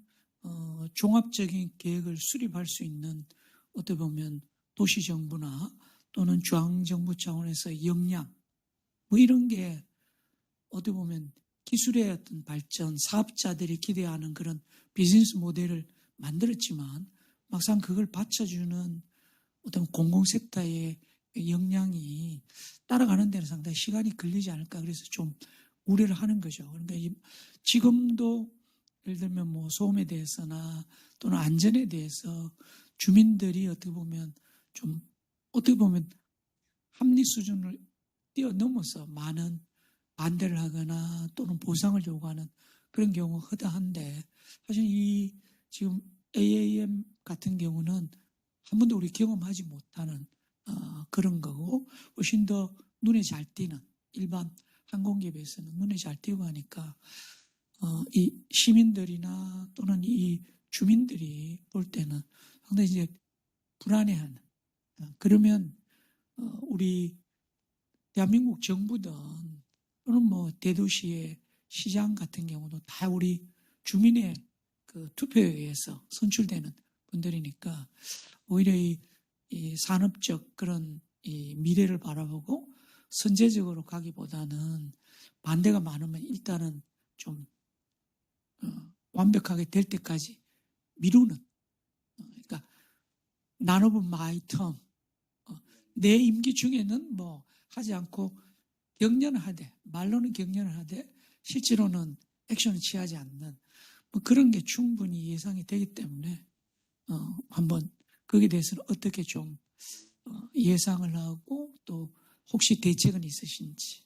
종합적인 계획을 수립할 수 있는 어떻게 보면 도시정부나 또는 중앙정부 차원에서 역량, 이런 게 어떻게 보면 기술의 어떤 발전, 사업자들이 기대하는 그런 비즈니스 모델을 만들었지만 막상 그걸 받쳐주는 어떤 공공섹터의 역량이 따라가는 데는 상당히 시간이 걸리지 않을까 그래서 좀 우려를 하는 거죠. 그러니까 지금도 예를 들면 소음에 대해서나 또는 안전에 대해서 주민들이 어떻게 보면 합리 수준을 뛰어넘어서 많은 반대를 하거나 또는 보상을 요구하는 그런 경우가 허다한데 사실 지금 AAM 같은 경우는 한 번도 우리 경험하지 못하는 그런 거고 훨씬 더 눈에 잘 띄는 일반 항공기에 비해서는 눈에 잘 띄고 하니까 이 시민들이나 또는 이 주민들이 볼 때는 상당히 이제 불안해하는. 그러면 우리 대한민국 정부든 또는 뭐 대도시의 시장 같은 경우도 다 우리 주민의 그 투표에 의해서 선출되는 분들이니까 오히려 이 산업적 그런 이 미래를 바라보고 선제적으로 가기보다는 반대가 많으면 일단은 좀 완벽하게 될 때까지 미루는. 그러니까 나눠본 마이 텀. 내 임기 중에는 뭐 하지 않고 격려는 하되, 말로는 격려를 하되 실제로는 액션을 취하지 않는 뭐 그런 게 충분히 예상이 되기 때문에 한번 거기에 대해서는 어떻게 좀 예상을 하고 또 혹시 대책은 있으신지.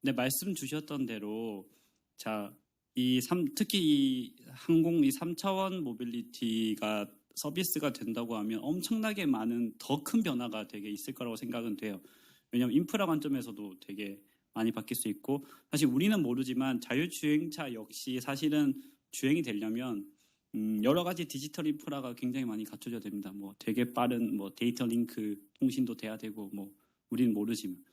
네, 말씀 주셨던 대로 자, 특히 이 항공 이 3차원 모빌리티가 서비스가 된다고 하면 엄청나게 많은 더 큰 변화가 되게 있을 거라고 생각은 돼요. 왜냐하면 인프라 관점에서도 되게 많이 바뀔 수 있고, 사실 우리는 모르지만 자율주행차 역시 사실은 주행이 되려면 여러 가지 디지털 인프라가 굉장히 많이 갖춰져야 됩니다. 뭐 되게 빠른 뭐 데이터 링크 통신도 돼야 되고, 뭐 우리는 모르지만.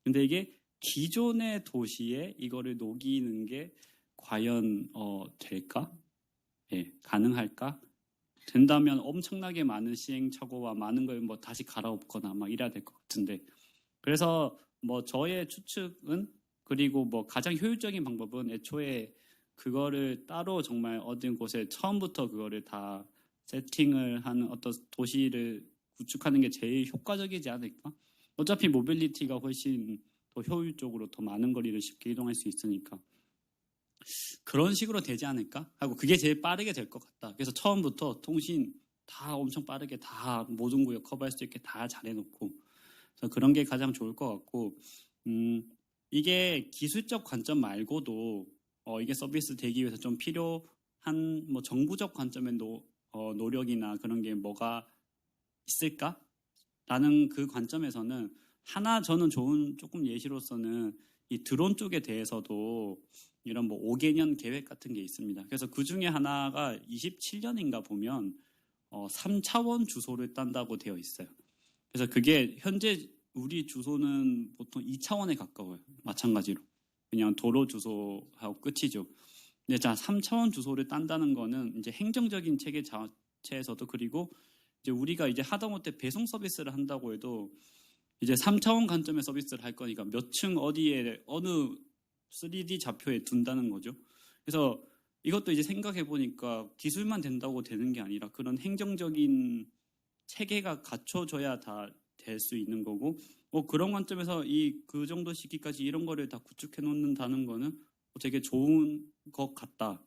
근데 이게 기존의 도시에 이거를 녹이는 게 과연 될까? 예, 가능할까? 된다면 엄청나게 많은 시행착오와 많은 걸 뭐 다시 갈아엎거나 막 이래야 될 것 같은데, 그래서 뭐 저의 추측은, 그리고 뭐 가장 효율적인 방법은 애초에 그거를 따로 정말 어떤 곳에 처음부터 그거를 다 세팅을 하는 어떤 도시를 구축하는 게 제일 효과적이지 않을까? 어차피 모빌리티가 훨씬 더 효율적으로 더 많은 거리를 쉽게 이동할 수 있으니까 그런 식으로 되지 않을까 하고, 그게 제일 빠르게 될 것 같다. 그래서 처음부터 통신 다 엄청 빠르게 다 모든 구역 커버할 수 있게 다 잘해놓고, 그래서 그런 게 가장 좋을 것 같고, 이게 기술적 관점 말고도 이게 서비스 되기 위해서 좀 필요한 뭐 정부적 관점의 노력이나 그런 게 뭐가 있을까라는 그 관점에서는 하나 저는 좋은 조금 예시로서는 이 드론 쪽에 대해서도 이런 뭐 5개년 계획 같은 게 있습니다. 그래서 그 중에 하나가 27년인가 보면 3차원 주소를 딴다고 되어 있어요. 그래서 그게 현재 우리 주소는 보통 2차원에 가까워요. 마찬가지로. 그냥 도로 주소하고 끝이죠. 근데 자, 3차원 주소를 딴다는 거는 이제 행정적인 체계 자체에서도, 그리고 이제 우리가 이제 하다못해 배송 서비스를 한다고 해도 이제 3차원 관점의 서비스를 할 거니까 몇 층 어디에 어느 3D 좌표에 둔다는 거죠. 그래서 이것도 이제 생각해 보니까 기술만 된다고 되는 게 아니라 그런 행정적인 체계가 갖춰져야 다 될 수 있는 거고, 그런 관점에서 그 정도 시기까지 이런 거를 다 구축해 놓는다는 거는 되게 좋은 것 같다.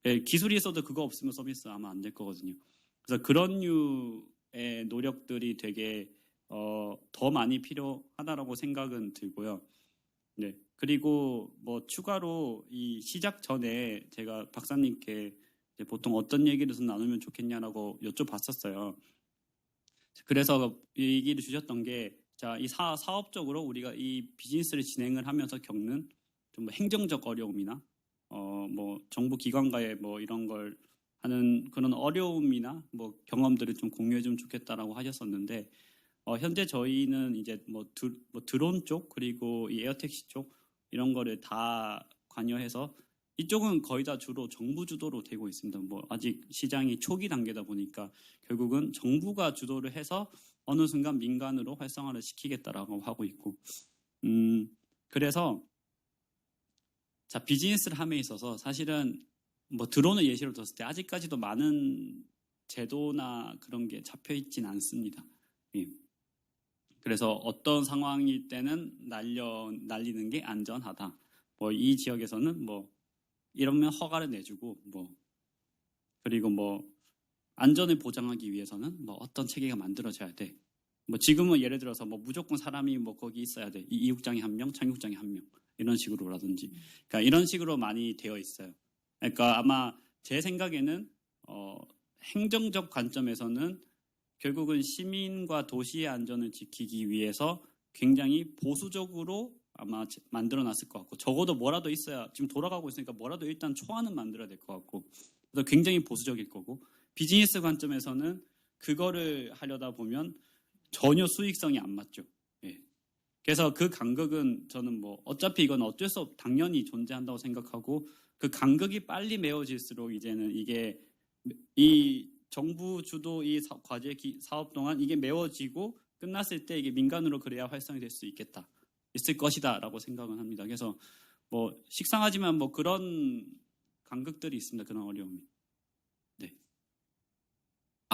예, 기술이 있어도 그거 없으면 서비스 아마 안 될 거거든요. 그래서 그런 류의 노력들이 되게 더 많이 필요하다라고 생각은 들고요. 네. 그리고 뭐 추가로 이 시작 전에 제가 박사님께 보통 어떤 얘기를 나누면 좋겠냐라고 여쭤봤었어요. 그래서 얘기를 주셨던 게, 자, 이 사업적으로 우리가 이 비즈니스를 진행을 하면서 겪는 좀 행정적 어려움이나 뭐 정부 기관과의 뭐 이런 걸 하는 그런 어려움이나 뭐 경험들을 좀 공유해 주면 좋겠다라고 하셨었는데, 현재 저희는 이제 뭐 드론 쪽 그리고 이 에어택시 쪽 이런 거를 다 관여해서, 이쪽은 거의 다 주로 정부 주도로 되고 있습니다. 뭐 아직 시장이 초기 단계다 보니까 결국은 정부가 주도를 해서 어느 순간 민간으로 활성화를 시키겠다라고 하고 있고, 그래서 자, 비즈니스를 함에 있어서 사실은 뭐 드론을 예시로 들었을 때 아직까지도 많은 제도나 그런 게 잡혀 있진 않습니다. 예. 그래서 어떤 상황일 때는 날리는 게 안전하다. 뭐 이 지역에서는 뭐 이러면 허가를 내주고, 뭐 그리고 뭐 안전을 보장하기 위해서는 뭐 어떤 체계가 만들어져야 돼. 뭐 지금은 예를 들어서 뭐 무조건 사람이 뭐 거기 있어야 돼. 이국장이 한 명, 창국장이 한 명, 이런 식으로라든지. 그러니까 이런 식으로 많이 되어 있어요. 그러니까 아마 제 생각에는 행정적 관점에서는 결국은 시민과 도시의 안전을 지키기 위해서 굉장히 보수적으로 아마 만들어놨을 것 같고 적어도 뭐라도 있어야 지금 돌아가고 있으니까 뭐라도 일단 초안은 만들어야 될 것 같고 그래서 굉장히 보수적일 거고 비즈니스 관점에서는 그거를 하려다 보면 전혀 수익성이 안 맞죠. 예. 그래서 그 간극은 저는 뭐 어차피 이건 어쩔 수 없 당연히 존재한다고 생각하고 그 간극이 빨리 메워질수록 이제는 이게 이 정부 주도 이 과제 사업 동안 이게 메워지고 끝났을 때 이게 민간으로 그래야 활성이 될 수 있을 것이다라고 생각은 합니다. 그래서 뭐 식상하지만 뭐 그런 간극들이 있습니다. 그런 어려움이. 네.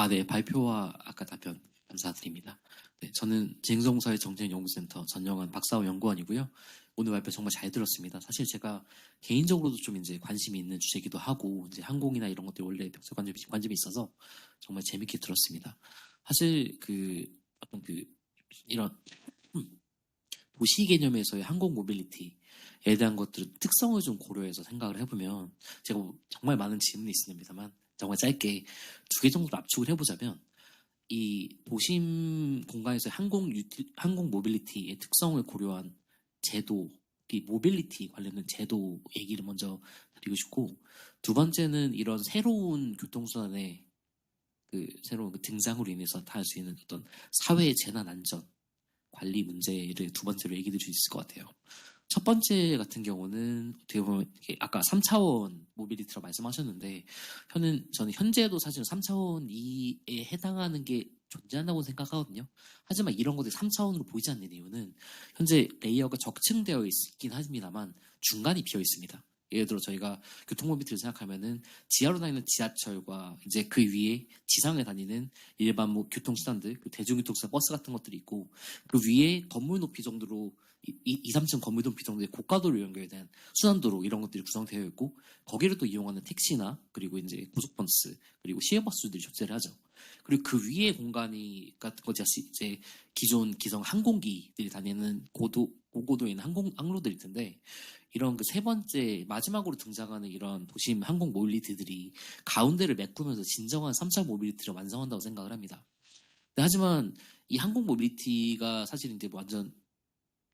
네, 발표와 아까 답변 감사드립니다. 네, 저는 징성사회 정책연구센터 전영환 박사호 연구원이고요. 오늘 발표 정말 잘 들었습니다. 사실 제가 개인적으로도 좀 이제 관심이 있는 주제이기도 하고, 이제 항공이나 이런 것들 원래 평소 관심이 있어서 정말 재밌게 들었습니다. 사실 이런 도시 개념에서의 항공 모빌리티에 대한 것들은 특성을 좀 고려해서 생각을 해보면 제가 정말 많은 질문이 있습니다만 정말 짧게 2개 정도로 압축을 해보자면 이 도심 공간에서 항공 모빌리티의 특성을 고려한 제도, 이 모빌리티 관련된 제도 얘기를 먼저 드리고 싶고, 두 번째는 이런 새로운 교통수단의 새로운 등장으로 인해서 닿을 수 있는 어떤 사회 재난 안전 관리 문제를 두 번째로 얘기 드릴 수 있을 것 같아요. 첫 번째 같은 경우는 어떻게 보면 아까 3차원 모빌리티라고 말씀하셨는데 저는 현재도 사실 3차원에 해당하는 게 존재한다고 생각하거든요. 하지만 이런 것들이 3차원으로 보이지 않는 이유는 현재 레이어가 적층되어 있긴 합니다만 중간이 비어 있습니다. 예를 들어 저희가 교통 모빌리티를 생각하면은 지하로 다니는 지하철과 이제 그 위에 지상에 다니는 일반 뭐 교통수단들, 대중교통수단 버스 같은 것들이 있고 그 위에 건물 높이 정도로 2, 3층 건물 높이 정도의 고가도로 연결된 순환도로 이런 것들이 구성되어 있고 거기를 또 이용하는 택시나 그리고 이제 고속버스 그리고 시외버스들이 존재를 하죠. 그리고 그 위에 공간이 같은 것이 이제 기존 기성 항공기들이 다니는 고고도에 있는 항로들일 텐데 이런 그 세 번째 마지막으로 등장하는 이런 도심 항공 모빌리티들이 가운데를 메꾸면서 진정한 3차 모빌리티를 완성한다고 생각을 합니다. 하지만 이 항공 모빌리티가 사실 이제 완전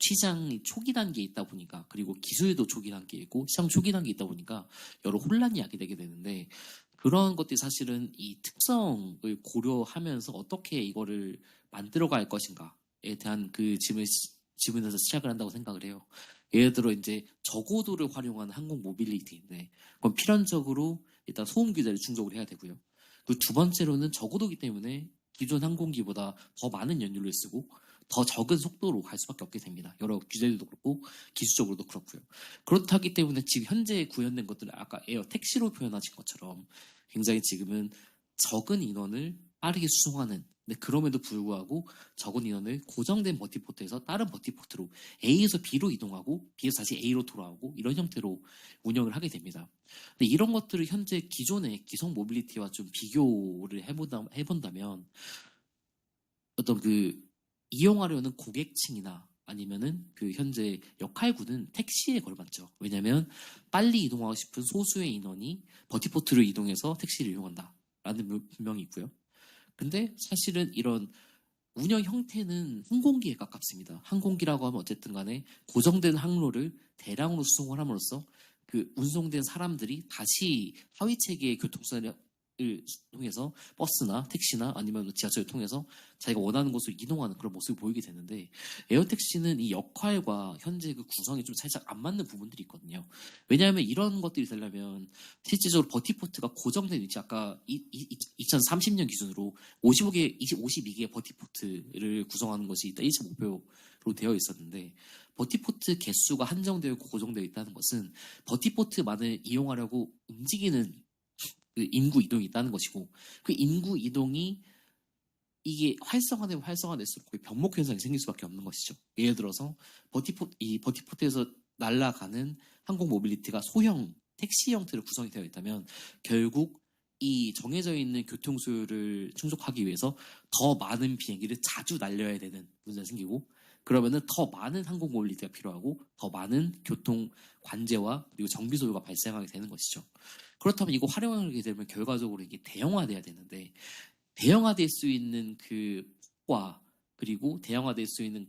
시장이 초기 단계에 있다 보니까 그리고 기술도 초기 단계에 있고 시장 초기 단계에 있다 보니까 여러 혼란이 야기되게 되는데 그런 것들이 사실은 이 특성을 고려하면서 어떻게 이거를 만들어갈 것인가에 대한 그 질문에서 시작을 한다고 생각을 해요. 예를 들어 이제 저고도를 활용한 항공 모빌리티인데 그건 필연적으로 일단 소음 규제를 충족을 해야 되고요. 그 두 번째로는 저고도이기 때문에 기존 항공기보다 더 많은 연료를 쓰고 더 적은 속도로 갈 수밖에 없게 됩니다. 여러 규제들도 그렇고 기술적으로도 그렇고요. 그렇다기 때문에 지금 현재 구현된 것들은 아까 에어 택시로 표현하신 것처럼 굉장히 지금은 적은 인원을 빠르게 수송하는 근데 그럼에도 불구하고 적은 인원을 고정된 버티포트에서 다른 버티포트로 A에서 B로 이동하고 B에서 다시 A로 돌아오고 이런 형태로 운영을 하게 됩니다. 근데 이런 것들을 현재 기존의 기성 모빌리티와 좀 비교를 해본다면 어떤 이용하려는 고객층이나 아니면은 현재 역할군은 택시에 걸맞죠. 왜냐하면 빨리 이동하고 싶은 소수의 인원이 버티포트를 이동해서 택시를 이용한다라는 분명히 있고요. 근데 사실은 이런 운영 형태는 항공기에 가깝습니다. 항공기라고 하면 어쨌든 간에 고정된 항로를 대량으로 수송을 함으로써 운송된 사람들이 다시 하위 체계의 교통수단을 통해서 버스나 택시나 아니면 지하철을 통해서 자기가 원하는 곳으로 이동하는 그런 모습이 보이게 되는데 에어택시는 이 역할과 현재 그 구성이 좀 살짝 안 맞는 부분들이 있거든요. 왜냐하면 이런 것들이 되려면 실질적으로 버티포트가 고정된 위치 아까 2030년 기준으로 52개의 버티포트를 구성하는 것이 일단 1차 목표로 되어 있었는데 버티포트 개수가 한정되어 있고 고정되어 있다는 것은 버티포트만을 이용하려고 움직이는 인구 이동이 있다는 것이고 그 인구 이동이 이게 활성화되면 활성화될수록 병목 현상이 생길 수밖에 없는 것이죠. 예를 들어서 버티포트에서 날아가는 항공 모빌리티가 소형 택시 형태로 구성이 되어 있다면 결국 이 정해져 있는 교통 수요를 충족하기 위해서 더 많은 비행기를 자주 날려야 되는 문제가 생기고 그러면은 더 많은 항공 모빌리티가 필요하고 더 많은 교통 관제와 그리고 정비 소요가 발생하게 되는 것이죠. 그렇다면 이거 활용하게 되면 결과적으로 이게 대형화돼야 되는데 대형화될 수 있는 폭과 그리고 대형화될 수 있는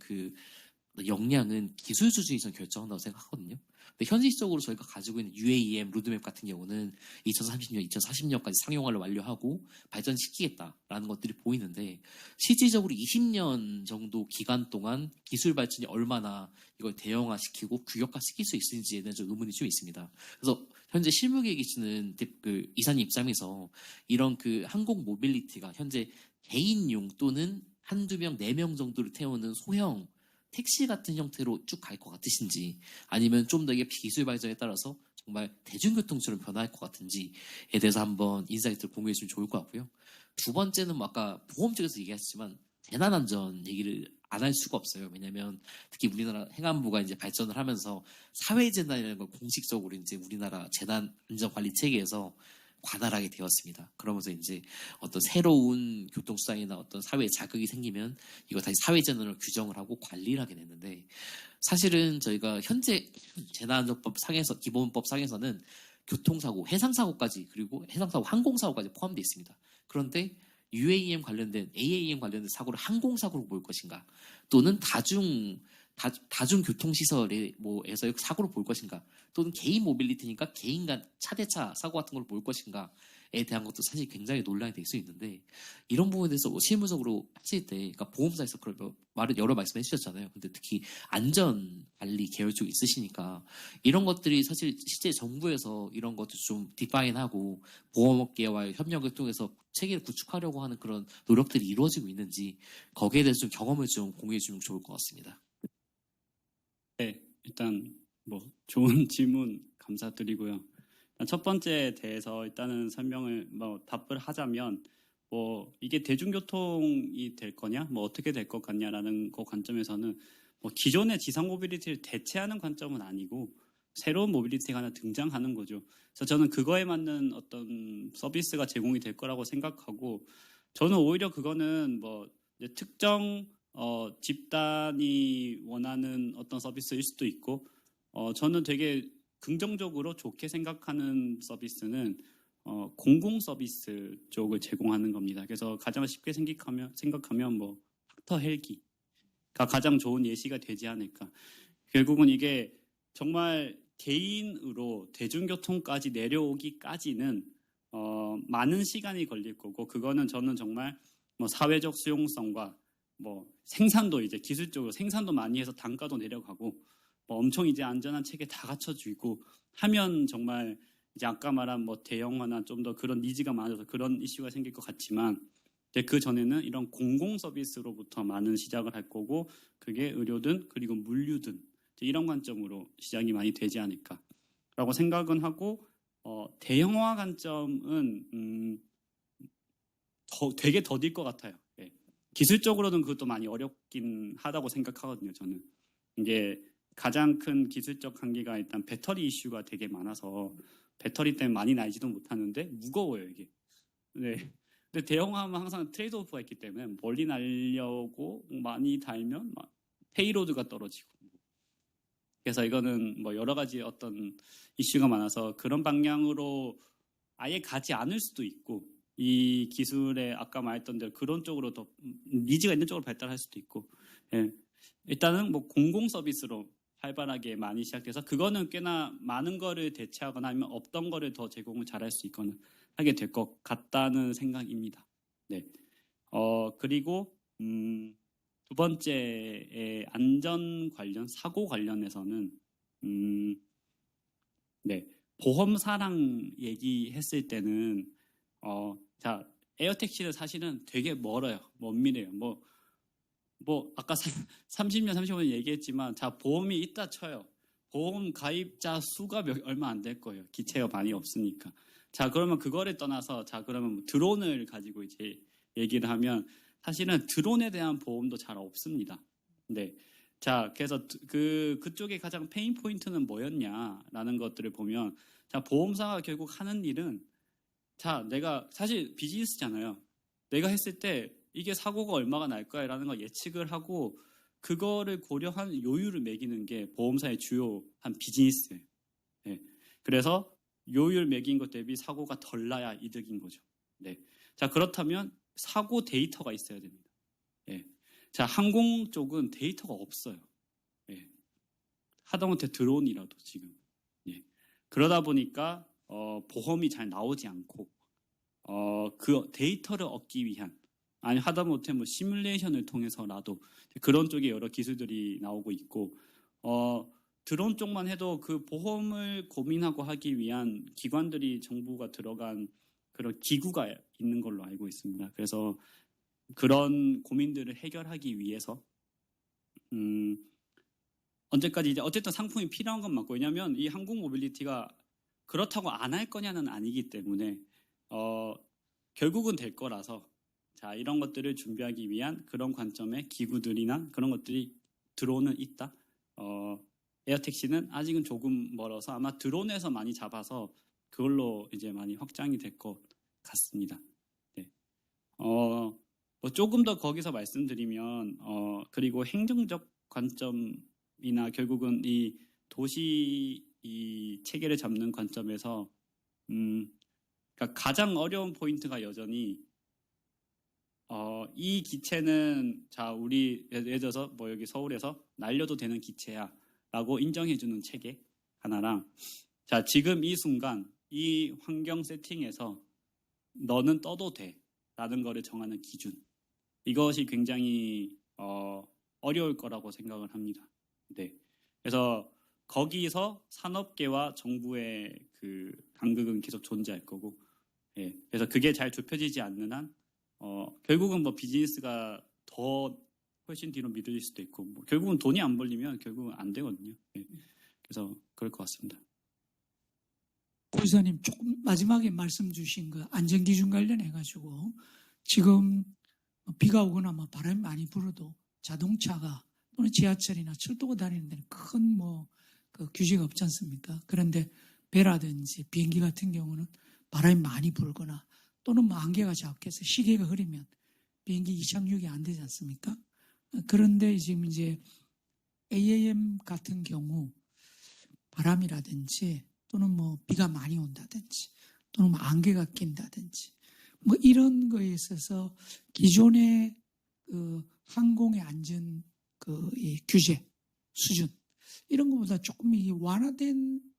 역량은 기술 수준에서 결정한다고 생각하거든요. 근데 현실적으로 저희가 가지고 있는 UAM 로드맵 같은 경우는 2030년, 2040년까지 상용화를 완료하고 발전시키겠다라는 것들이 보이는데 실질적으로 20년 정도 기간 동안 기술 발전이 얼마나 이걸 대형화시키고 규격화시킬 수 있을지에 대한 좀 의문이 좀 있습니다. 그래서 현재 실무계에 계시는 그 이사님 입장에서 이런 그 항공 모빌리티가 현재 개인용 또는 한두 명, 4명 정도를 태우는 소형 택시 같은 형태로 쭉 갈 것 같으신지 아니면 좀 더 이게 기술 발전에 따라서 정말 대중교통처럼 변화할 것 같은지에 대해서 한번 인사이트를 공유해 주면 좋을 것 같고요. 두 번째는 뭐 아까 보험 쪽에서 얘기하셨지만 재난안전 얘기를 안 할 수가 없어요. 왜냐하면 특히 우리나라 행안부가 이제 발전을 하면서 사회재난이라는 걸 공식적으로 이제 우리나라 재난안전관리 체계에서 관할하게 되었습니다. 그러면서 이제 어떤 새로운 교통수단이나 어떤 사회에 자극이 생기면 이거 다시 사회재난으로 규정을 하고 관리를 하게 됐는데 사실은 저희가 현재 재난안전법 상에서 기본법 상에서는 교통사고, 해상사고까지 그리고 해상사고, 항공사고까지 포함되어 있습니다. 그런데 UAM 관련된 AAM 관련된 사고를 항공사고로 볼 것인가 또는 다중교통시설에 뭐에서의 사고로 볼 것인가 또는 개인 모빌리티니까 개인 간 차대차 사고 같은 걸 볼 것인가에 대한 것도 사실 굉장히 논란이 될 수 있는데 이런 부분에 대해서 실무적으로 하실 때 그러니까 보험사에서 그런 말을 여러 말씀해 주셨잖아요. 근데 특히 안전관리 계열 쪽에 있으시니까 이런 것들이 사실 실제 정부에서 이런 것도 좀 디파인하고 보험업계와의 협력을 통해서 체계를 구축하려고 하는 그런 노력들이 이루어지고 있는지 거기에 대해서 좀 경험을 좀 공유해 주면 좋을 것 같습니다. 네, 일단 뭐 좋은 질문 감사드리고요. 일단 첫 번째에 대해서 일단은 설명을 답을 하자면 뭐 이게 대중교통이 될 거냐, 뭐 어떻게 될 것 같냐라는 그 관점에서는 뭐 기존의 지상 모빌리티를 대체하는 관점은 아니고 새로운 모빌리티가 하나 등장하는 거죠. 그래서 저는 그거에 맞는 어떤 서비스가 제공이 될 거라고 생각하고 저는 오히려 그거는 뭐 이제 특정 집단이 원하는 어떤 서비스일 수도 있고, 저는 되게 긍정적으로 좋게 생각하는 서비스는 공공 서비스 쪽을 제공하는 겁니다. 그래서 가장 쉽게 생각하면 뭐 닥터 헬기가 가장 좋은 예시가 되지 않을까. 결국은 이게 정말 개인으로 대중교통까지 내려오기까지는 많은 시간이 걸릴 거고, 그거는 저는 정말 뭐 사회적 수용성과 뭐 생산도 이제 기술적으로 생산도 많이 해서 단가도 내려가고 뭐 엄청 이제 안전한 체계 다 갖춰지고 하면 정말 이제 아까 말한 뭐 대형화나 좀 더 그런 니즈가 많아져서 그런 이슈가 생길 것 같지만 그 전에는 이런 공공 서비스로부터 많은 시작을 할 거고 그게 의료든 그리고 물류든 이런 관점으로 시작이 많이 되지 않을까라고 생각은 하고 대형화 관점은 되게 더딜 것 같아요. 예. 기술적으로는 그것도 많이 어렵긴 하다고 생각하거든요. 저는 이게 가장 큰 기술적 한계가 일단 배터리 이슈가 되게 많아서 배터리 때문에 많이 날지도 못하는데 무거워요 이게. 네. 근데 대형화하면 항상 트레이드오프가 있기 때문에 멀리 날려고 많이 달면 페이로드가 떨어지고. 그래서 이거는 뭐 여러 가지 어떤 이슈가 많아서 그런 방향으로 아예 가지 않을 수도 있고. 이 기술에 아까 말했던 대로 그런 쪽으로 더 니즈가 있는 쪽으로 발달할 수도 있고, 예. 일단은 뭐 공공 서비스로 활발하게 많이 시작돼서 그거는 꽤나 많은 거를 대체하거나 아니면 없던 거를 더 제공을 잘할 수 있거나 하게 될 것 같다는 생각입니다. 네. 그리고 두 번째의 안전 관련 사고 관련해서는 네. 보험사랑 얘기했을 때는 자, 에어택시는 사실은 되게 멀어요. 먼밀해요. 뭐 아까 30년, 35년 얘기했지만 자, 보험이 있다 쳐요. 보험 가입자 수가 얼마 안 될 거예요. 기체가 많이 없으니까. 자, 그러면 그거를 떠나서 자, 그러면 드론을 가지고 이제 얘기를 하면 사실은 드론에 대한 보험도 잘 없습니다. 네. 자, 그래서 그쪽에 가장 페인 포인트는 뭐였냐라는 것들을 보면 자, 보험사가 결국 하는 일은 자, 내가 사실 비즈니스잖아요. 내가 했을 때 이게 사고가 얼마가 날 거야라는 걸 예측을 하고 그거를 고려한 요율을 매기는 게 보험사의 주요한 비즈니스예요. 네. 그래서 요율 매긴 것 대비 사고가 덜 나야 이득인 거죠. 네. 자, 그렇다면 사고 데이터가 있어야 됩니다. 네. 자, 항공 쪽은 데이터가 없어요. 하다못해 드론이라도 지금. 예. 그러다 보니까 보험이 잘 나오지 않고 그 데이터를 얻기 위한 아니 하다못해 뭐 시뮬레이션을 통해서라도 그런 쪽에 여러 기술들이 나오고 있고 드론 쪽만 해도 그 보험을 고민하고 하기 위한 기관들이 정부가 들어간 그런 기구가 있는 걸로 알고 있습니다. 그래서 그런 고민들을 해결하기 위해서 언제까지 이제 어쨌든 상품이 필요한 건 맞고 왜냐하면 이 항공 모빌리티가 그렇다고 안 할 거냐는 아니기 때문에 결국은 될 거라서 자 이런 것들을 준비하기 위한 그런 관점의 기구들이나 그런 것들이 드론은 있다. 에어택시는 아직은 조금 멀어서 아마 드론에서 많이 잡아서 그걸로 이제 많이 확장이 될 것 같습니다. 네. 뭐 조금 더 거기서 말씀드리면 그리고 행정적 관점이나 결국은 이 도시 이 체계를 잡는 관점에서 그러니까 가장 어려운 포인트가 여전히 이 기체는 자 우리 예를 들어서 뭐 여기 서울에서 날려도 되는 기체야라고 인정해주는 체계 하나랑 자 지금 이 순간 이 환경 세팅에서 너는 떠도 돼라는 거를 정하는 기준 이것이 굉장히 어려울 거라고 생각을 합니다. 네. 그래서 거기서 산업계와 정부의 그 간극은 계속 존재할 거고, 예. 그래서 그게 잘 좁혀지지 않는 한, 결국은 뭐 비즈니스가 더 훨씬 뒤로 미뤄질 수도 있고, 뭐 결국은 돈이 안 벌리면 결국은 안 되거든요. 예. 그래서 그럴 것 같습니다. 부사님 조금 마지막에 말씀 주신 그 안전기준 관련해가지고 지금 비가 오거나 뭐 바람이 많이 불어도 자동차가 또는 지하철이나 철도가 다니는 데는 큰 그 규제가 없지 않습니까? 그런데 배라든지 비행기 같은 경우는 바람이 많이 불거나 또는 뭐 안개가 작게서 시계가 흐리면 비행기 이착륙이 안 되지 않습니까? 그런데 지금 이제 AAM 같은 경우 바람이라든지 또는 뭐 비가 많이 온다든지 또는 뭐 안개가 낀다든지 뭐 이런 거에 있어서 기존의 그 항공의 안전 이 규제 수준 이런 것보다 조금 이게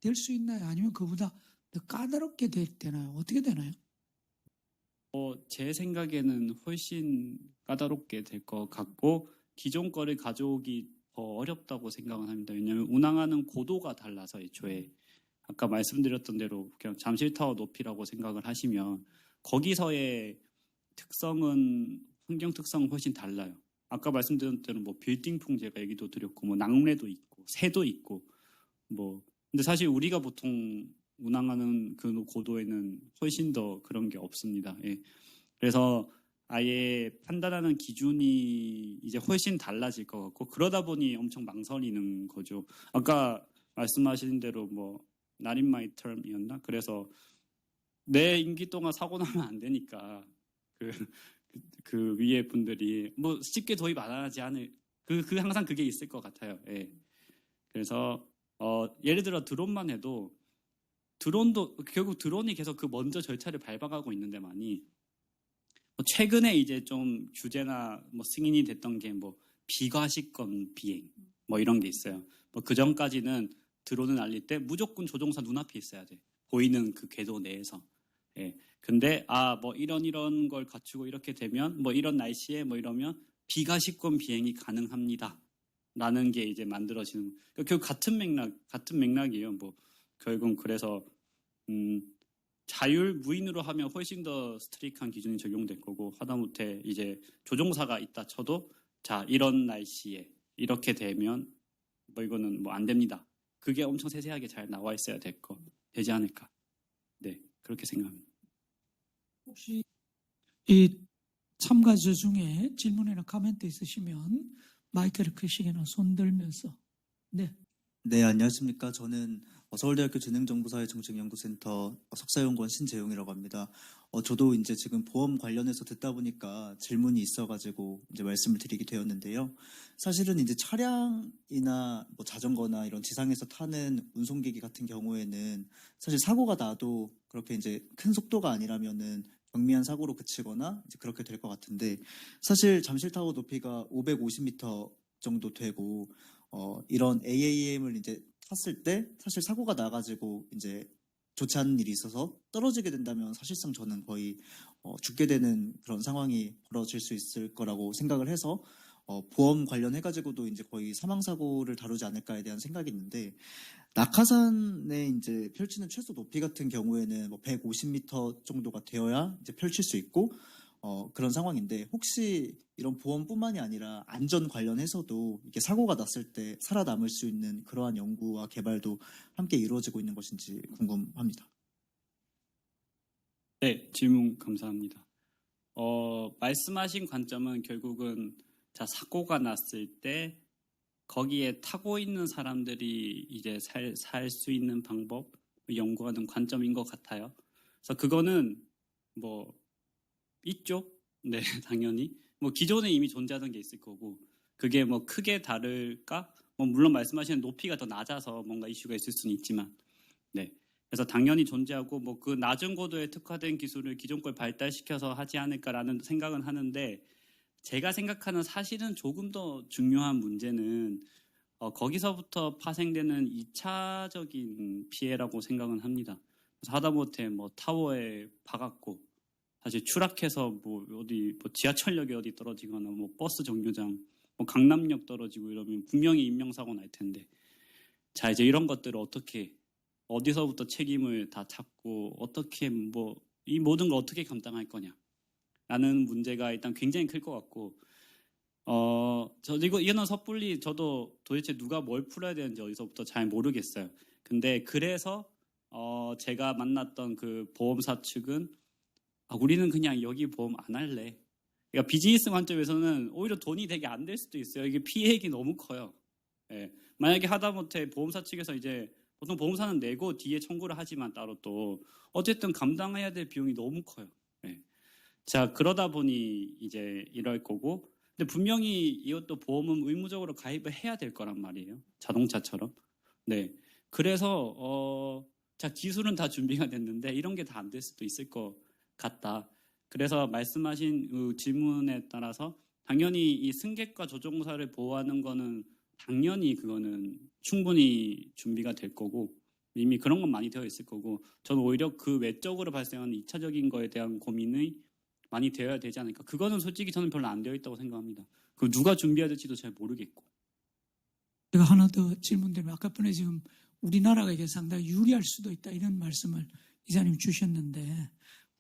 될 수 있나요? 아니면 그보다 더 까다롭게 되나요? 어떻게 되나요? 제 생각에는 훨씬 까다롭게 될 것 같고 기존 거를 가져오기 더 어렵다고 생각은 합니다. 왜냐하면 운항하는 고도가 달라서 애초에 아까 말씀드렸던 대로 그냥 잠실타워 높이라고 생각을 하시면 거기서의 특성은 환경 특성은 훨씬 달라요. 아까 말씀드린 대로 뭐 빌딩 풍제가 얘기도 드렸고 뭐 낙뢰도 있고 새도 있고 뭐 근데 사실 우리가 보통 운항하는 그 고도에는 훨씬 더 그런 게 없습니다. 예. 그래서 아예 판단하는 기준이 이제 훨씬 달라질 것 같고 그러다 보니 엄청 망설이는 거죠. 아까 말씀하신 대로 뭐 Not in my term이었나? 그래서 내 임기 동안 사고 나면 안 되니까 그 위에 분들이 뭐 쉽게 도입 안 하지 않을 항상 그게 있을 것 같아요. 예. 그래서 예를 들어 드론만 해도 드론도 결국 드론이 계속 그 먼저 절차를 밟아가고 있는데만이 최근에 이제 좀 규제나 뭐 승인이 됐던 게 뭐 비과시권 비행 뭐 이런 게 있어요. 뭐 그 전까지는 드론을 날릴 때 무조건 조종사 눈앞에 있어야 돼. 보이는 그 궤도 내에서. 예. 근데 뭐 이런 걸 갖추고 이렇게 되면 뭐 이런 날씨에 뭐 이러면 비과시권 비행이 가능합니다. 라는 게 이제 만들어지는 그 같은 맥락이에요. 뭐 결국은 그래서 자율 무인으로 하면 훨씬 더 스트릭한 기준이 적용될 거고 하다못해 이제 조종사가 있다 쳐도 자 이런 날씨에 이렇게 되면 뭐 이거는 뭐 안 됩니다. 그게 엄청 세세하게 잘 나와 있어야 되지 않을까. 네, 그렇게 생각합니다. 혹시 이 참가자 중에 질문이나 코멘트 있으시면 마이크를 끄시거나 손 들면서 네, 안녕하십니까. 저는 서울대학교 재능정보사회 정책연구센터 석사연구원 신재용이라고 합니다. 저도 이제 지금 보험 관련해서 듣다 보니까 질문이 있어가지고 이제 말씀을 드리게 되었는데요. 사실은 이제 차량이나 뭐 자전거나 이런 지상에서 타는 운송기기 같은 경우에는 사실 사고가 나도 그렇게 이제 큰 속도가 아니라면은 경미한 사고로 그치거나 이제 그렇게 될 것 같은데 사실 잠실타워 높이가 550m 정도 되고 이런 AAM을 이제 탔을 때 사실 사고가 나가지고 이제 좋지 않은 일이 있어서 떨어지게 된다면 사실상 저는 거의 죽게 되는 그런 상황이 벌어질 수 있을 거라고 생각을 해서 보험 관련해가지고도 이제 거의 사망사고를 다루지 않을까에 대한 생각이 있는데 낙하산에 이제 펼치는 최소 높이 같은 경우에는 뭐 150m 정도가 되어야 이제 펼칠 수 있고 그런 상황인데 혹시 이런 보험뿐만이 아니라 안전 관련해서도 이게 사고가 났을 때 살아남을 수 있는 그러한 연구와 개발도 함께 이루어지고 있는 것인지 궁금합니다. 네, 질문 감사합니다. 말씀하신 관점은 결국은 사고가 났을 때 거기에 타고 있는 사람들이 이제 살 수 있는 방법 연구하는 관점인 것 같아요. 그래서 그거는 뭐 있죠. 네, 당연히. 뭐 기존에 이미 존재하던 게 있을 거고 그게 뭐 크게 다를까? 뭐 물론 말씀하시는 높이가 더 낮아서 뭔가 이슈가 있을 수는 있지만, 네. 그래서 당연히 존재하고 뭐 그 낮은 고도에 특화된 기술을 기존 걸 발달시켜서 하지 않을까라는 생각은 하는데 제가 생각하는 사실은 조금 더 중요한 문제는 거기서부터 파생되는 2차적인 피해라고 생각은 합니다. 그래서 하다못해 뭐 타워에 박았고 사실 추락해서 뭐 어디 뭐 지하철역에 어디 떨어지거나 뭐 버스 정류장, 뭐 강남역 떨어지고 이러면 분명히 인명사고 날 텐데 자 이제 이런 것들을 어떻게 어디서부터 책임을 다 찾고 어떻게 뭐 이 모든 걸 어떻게 감당할 거냐라는 문제가 일단 굉장히 클 것 같고 이거는 섣불리 저도 도대체 누가 뭘 풀어야 되는지 어디서부터 잘 모르겠어요. 근데 그래서 제가 만났던 그 보험사 측은 우리는 그냥 여기 보험 안 할래. 그러니까 비즈니스 관점에서는 오히려 돈이 되게 안 될 수도 있어요. 이게 피해액이 너무 커요. 예. 만약에 하다못해 보험사 측에서 이제 보통 보험사는 내고 뒤에 청구를 하지만 따로 또 어쨌든 감당해야 될 비용이 너무 커요. 예. 자 그러다 보니 이제 이럴 거고 근데 분명히 이것도 보험은 의무적으로 가입을 해야 될 거란 말이에요. 자동차처럼. 네. 그래서 기술은 다 준비가 됐는데 이런 게 다 안 될 수도 있을 것 같다. 그래서 말씀하신 질문에 따라서 당연히 이 승객과 조종사를 보호하는 거는 당연히 그거는 충분히 준비가 될 거고 이미 그런 건 많이 되어 있을 거고 저는 오히려 그 외적으로 발생하는 2차적인 거에 대한 고민이 많이 되어야 되지 않을까. 그거는 솔직히 저는 별로 안 되어 있다고 생각합니다. 그 누가 준비해야 될지도 잘 모르겠고. 제가 하나 더 질문드리면 아까 전에 지금 우리나라가 이게 상당히 유리할 수도 있다 이런 말씀을 이사님 주셨는데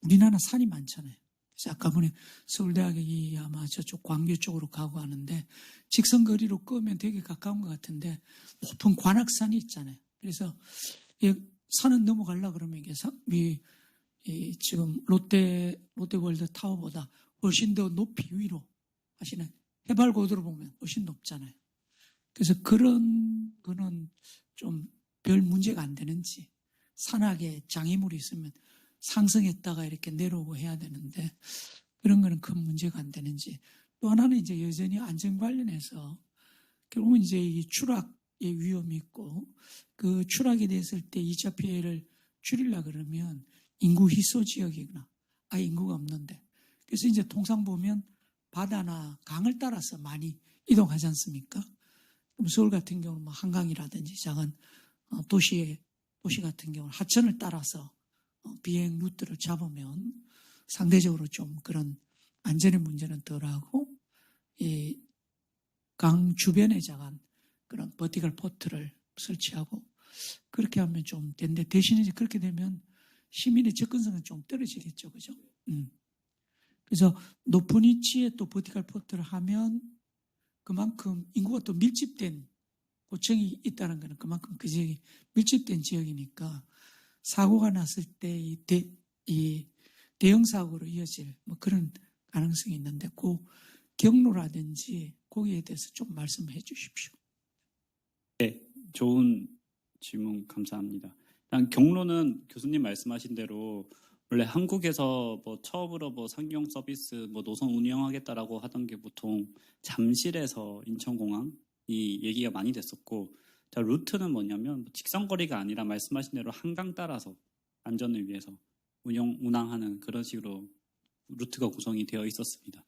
우리나라 산이 많잖아요. 그래서 아까 전에 서울대학이 아마 저쪽 광교 쪽으로 가고 하는데 직선거리로 끄면 되게 가까운 것 같은데 높은 관악산이 있잖아요. 그래서 이 산은 넘어가려고 그러면 이게 지금 롯데월드 타워보다 훨씬 더 높이 위로 하시는 해발 고도로 보면 훨씬 높잖아요. 그래서 그런 거는 좀 별 문제가 안 되는지 산악에 장애물이 있으면 상승했다가 이렇게 내려오고 해야 되는데 그런 거는 큰 문제가 안 되는지 또 하나는 이제 여전히 안전 관련해서 결국은 이제 이 추락의 위험이 있고 그 추락이 됐을 때 2차 피해를 줄이려고 그러면 인구 희소 지역이거나 아예 인구가 없는데 그래서 이제 통상 보면 바다나 강을 따라서 많이 이동하지 않습니까? 그럼 서울 같은 경우는 뭐 한강이라든지 작은 도시 같은 경우는 하천을 따라서 비행 루트를 잡으면 상대적으로 좀 그런 안전의 문제는 덜하고 이 강 주변에 작은 그런 버티컬 포트를 설치하고 그렇게 하면 좀 되는데 대신에 이제 그렇게 되면 시민의 접근성은 좀 떨어지겠죠, 그죠? 그래서 높은 위치에 또 버티컬 포트를 하면 그만큼 인구가 또 밀집된 고층이 있다는 것은 그만큼 그 지역이 밀집된 지역이니까 사고가 났을 때 이 대형 사고로 이어질 뭐 그런 가능성이 있는데 그 경로라든지 거기에 대해서 좀 말씀해 주십시오. 네, 좋은 질문 감사합니다. 일단 경로는 교수님 말씀하신 대로 원래 한국에서 뭐 처음으로 뭐 상용 서비스 뭐 노선 운영하겠다라고 하던 게 보통 잠실에서 인천공항 이 얘기가 많이 됐었고 자, 루트는 뭐냐면 직선거리가 아니라 말씀하신 대로 한강 따라서 안전을 위해서 운항하는 그런 식으로 루트가 구성이 되어 있었습니다.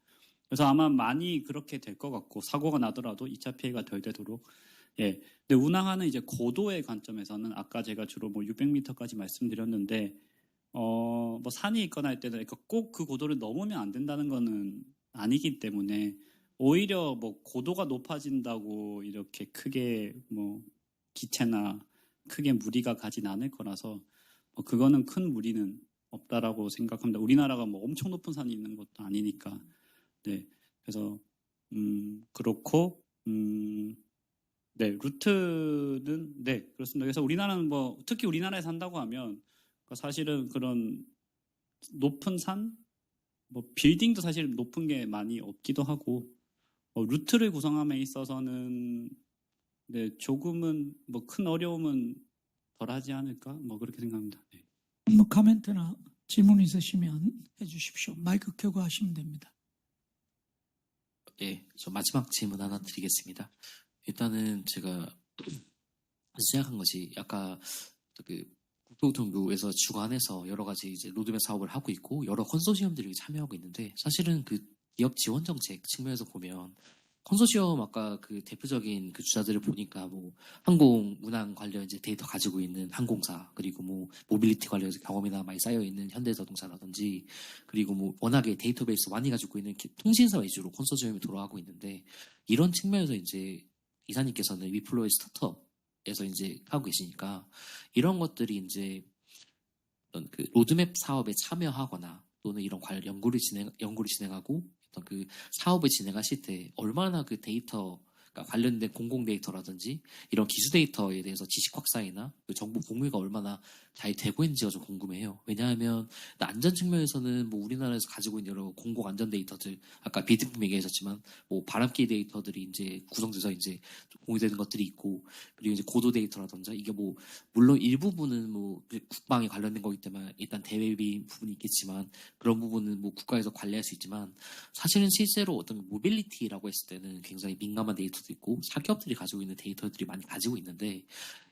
그래서 아마 많이 그렇게 될 것 같고 사고가 나더라도 2차 피해가 덜 되도록 예. 근데 운항하는 이제 고도의 관점에서는 아까 제가 주로 뭐 600m까지 말씀드렸는데 뭐 산이 있거나 할 때는 꼭 그 고도를 넘으면 안 된다는 거는 아니기 때문에 오히려 뭐 고도가 높아진다고 이렇게 크게 뭐 기체나 크게 무리가 가진 않을 거라서 그거는 큰 무리는 없다라고 생각합니다. 우리나라가 뭐 엄청 높은 산이 있는 것도 아니니까. 네. 그래서 그렇고 네, 루트는 네, 그렇습니다. 그래서 우리나라는 뭐 특히 우리나라에 산다고 하면 사실은 그런 높은 산, 뭐 빌딩도 사실 높은 게 많이 없기도 하고 루트를 구성함에 있어서는 네, 조금은 뭐 큰 어려움은 덜하지 않을까? 뭐 그렇게 생각합니다. 네. 뭐 코멘트나 질문 있으시면 해주십시오. 마이크 켜고 하시면 됩니다. 예, 저 마지막 질문 하나 드리겠습니다. 일단은 제가 생각한 것이 아까 그 국토교통부에서 주관해서 여러 가지 이제 로드맵 사업을 하고 있고 여러 컨소시엄들이 참여하고 있는데 사실은 그 기업 지원 정책 측면에서 보면 컨소시엄 아까 그 대표적인 그 주자들을 보니까 뭐 항공 운항 관련 이제 데이터 가지고 있는 항공사 그리고 뭐 모빌리티 관련해서 경험이나 많이 쌓여 있는 현대자동차라든지 그리고 뭐 워낙에 데이터베이스 많이 가지고 있는 통신사 위주로 컨소시엄이 돌아가고 있는데 이런 측면에서 이제 이사님께서는 위플로의 스타트업에서 이제 하고 계시니까 이런 것들이 이제 어떤 그 로드맵 사업에 참여하거나 또는 이런 관련 연구를 진행하고 어떤 그 사업을 진행하실 때 얼마나 그 데이터 그러니까 관련된 공공 데이터라든지 이런 기수 데이터에 대해서 지식 확산이나 그 정보 공유가 얼마나 잘 되고 있는지가 좀 궁금해요. 왜냐하면 안전 측면에서는 뭐 우리나라에서 가지고 있는 여러 공공 안전 데이터들 아까 비트품 얘기하셨지만 뭐 바람기 데이터들이 이제 구성돼서 이제 공유되는 것들이 있고 그리고 이제 고도 데이터라든지 이게 뭐 물론 일부분은 뭐 국방에 관련된 거기 때문에 일단 대외비 부분이 있겠지만 그런 부분은 뭐 국가에서 관리할 수 있지만 사실은 실제로 어떤 모빌리티라고 했을 때는 굉장히 민감한 데이터도 있고 사기업들이 가지고 있는 데이터들이 많이 가지고 있는데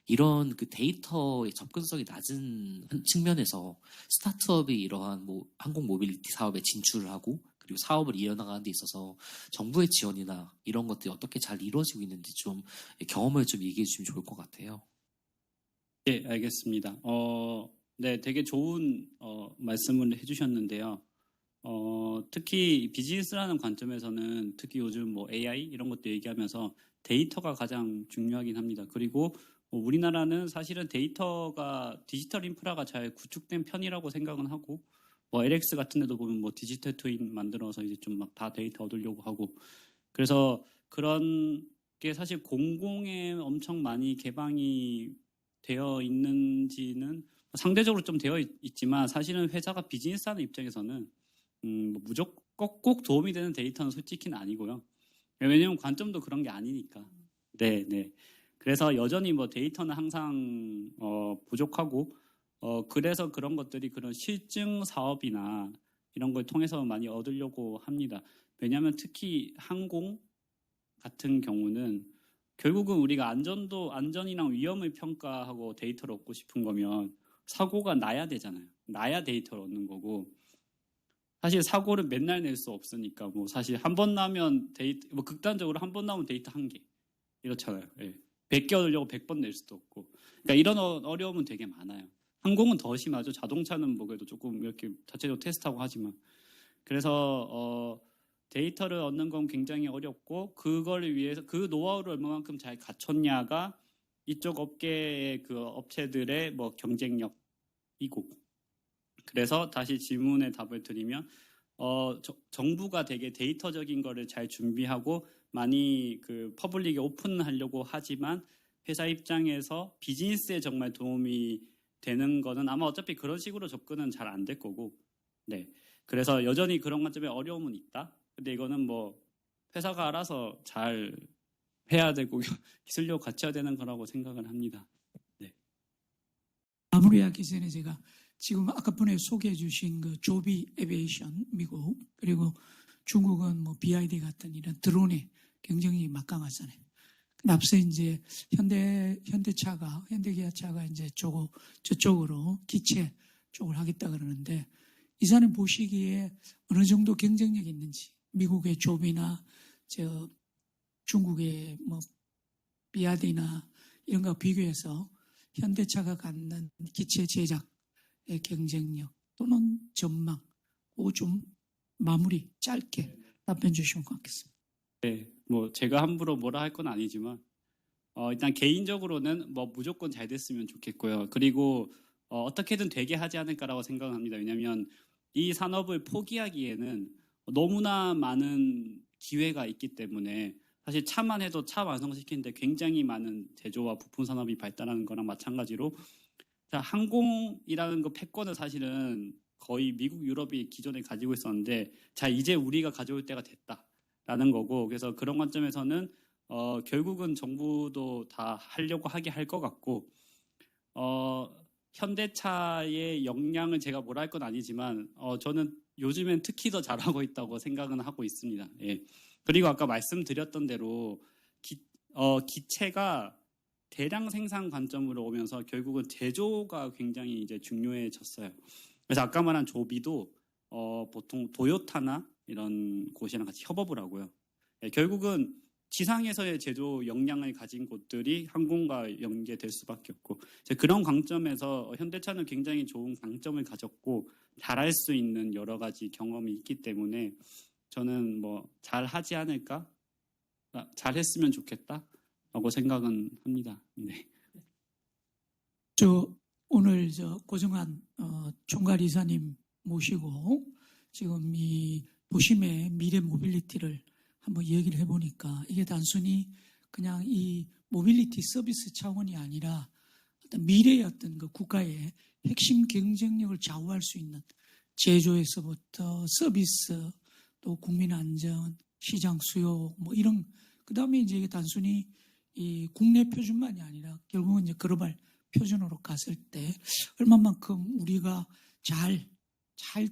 이런 그 데이터의 접근성이 낮은 측면에서 스타트업이 이러한 뭐 항공 모빌리티 사업에 진출을 하고 그리고 사업을 이어나가는 데 있어서 정부의 지원이나 이런 것들이 어떻게 잘 이루어지고 있는지 좀 경험을 좀 얘기해 주시면 좋을 것 같아요. 네, 알겠습니다. 네, 되게 좋은 말씀을 해주셨는데요. 특히 비즈니스라는 관점에서는 특히 요즘 뭐 AI 이런 것도 얘기하면서 데이터가 가장 중요하긴 합니다. 그리고 우리나라는 사실은 데이터가 디지털 인프라가 잘 구축된 편이라고 생각은 하고 뭐 LX 같은 데도 보면 뭐 디지털 트윈 만들어서 이제 좀 막 다 데이터 얻으려고 하고 그래서 그런 게 사실 공공에 엄청 많이 개방이 되어 있는지는 상대적으로 좀 되어 있지만 사실은 회사가 비즈니스하는 입장에서는 뭐 무조건 꼭 도움이 되는 데이터는 솔직히는 아니고요. 왜냐하면 관점도 그런 게 아니니까. 네, 네. 그래서 여전히 뭐 데이터는 항상 부족하고 그래서 그런 것들이 그런 실증 사업이나 이런 걸 통해서 많이 얻으려고 합니다. 왜냐하면 특히 항공 같은 경우는 결국은 우리가 안전이랑 위험을 평가하고 데이터를 얻고 싶은 거면 사고가 나야 되잖아요. 나야 데이터를 얻는 거고 사실 사고를 맨날 낼 수 없으니까 뭐 사실 한 번 나면 데이터 뭐 극단적으로 한 번 나오면 데이터 1개 이렇잖아요. 예. 100개 얻으려고 100번 낼 수도 없고 그러니까 이런 어려움은 되게 많아요. 항공은 더 심하죠. 자동차는 뭐 그래도 조금 이렇게 자체적으로 테스트하고 하지만 그래서 데이터를 얻는 건 굉장히 어렵고 그걸 위해서 그 노하우를 얼마만큼 잘 갖췄냐가 이쪽 업계의 그 업체들의 뭐 경쟁력이고 그래서 다시 질문에 답을 드리면 정부가 되게 데이터적인 거를 잘 준비하고 많이 그 퍼블릭에 오픈하려고 하지만 회사 입장에서 비즈니스에 정말 도움이 되는 거는 아마 어차피 그런 식으로 접근은 잘 안 될 거고 네 그래서 여전히 그런 관점에 어려움은 있다. 근데 이거는 뭐 회사가 알아서 잘 해야 되고 기술력 갖춰야 되는 거라고 생각을 합니다. 네. 마무리하기 전에 제가 지금 아까 분에 소개해 주신 그 조비 에비에이션 미국 그리고 중국은 뭐 BID 같은 이런 드론의 경쟁이 막강하잖아요. 근데 앞서 이제 현대기아차가 이제 저쪽으로 기체 쪽을 하겠다 그러는데 이사님 보시기에 어느 정도 경쟁력이 있는지 미국의 조비나 중국의 뭐 비아디나 이런 거 비교해서 현대차가 갖는 기체 제작의 경쟁력 또는 전망, 좀 마무리 짧게 답변 주시면 고맙겠습니다. 네, 뭐 제가 함부로 뭐라 할 건 아니지만 일단 개인적으로는 뭐 무조건 잘 됐으면 좋겠고요. 그리고 어떻게든 되게 하지 않을까라고 생각합니다. 왜냐하면 이 산업을 포기하기에는 너무나 많은 기회가 있기 때문에 사실 차만 해도 차 완성시키는데 굉장히 많은 제조와 부품 산업이 발달하는 거랑 마찬가지로 자, 항공이라는 거 패권을 사실은 거의 미국, 유럽이 기존에 가지고 있었는데 자, 이제 우리가 가져올 때가 됐다라는 거고 그래서 그런 관점에서는 결국은 정부도 다 하려고 하게 할 것 같고 현대차의 역량을 제가 뭐라 할 건 아니지만 저는 요즘엔 특히 더 잘하고 있다고 생각은 하고 있습니다. 예. 그리고 아까 말씀드렸던 대로 기체가 대량 생산 관점으로 오면서 결국은 제조가 굉장히 이제 중요해졌어요. 그래서 아까 말한 조비도 보통 도요타나 이런 곳이랑 같이 협업을 하고요. 예, 결국은 지상에서의 제조 역량을 가진 곳들이 항공과 연계될 수밖에 없고 그런 관점에서 현대차는 굉장히 좋은 강점을 가졌고 잘할 수 있는 여러 가지 경험이 있기 때문에 저는 뭐 잘하지 않을까? 잘했으면 좋겠다라고 생각은 합니다. 네. 오늘 고정한 총괄 이사님 모시고 지금 이 도심의 미래 모빌리티를 한번 얘기를 해보니까 이게 단순히 그냥 이 모빌리티 서비스 차원이 아니라 어떤 미래의 어떤 그 국가의 핵심 경쟁력을 좌우할 수 있는 제조에서부터 서비스 또 국민 안전, 시장 수요 뭐 이런 그 다음에 이제 이게 단순히 이 국내 표준만이 아니라 결국은 이제 글로벌 표준으로 갔을 때 얼마만큼 우리가 잘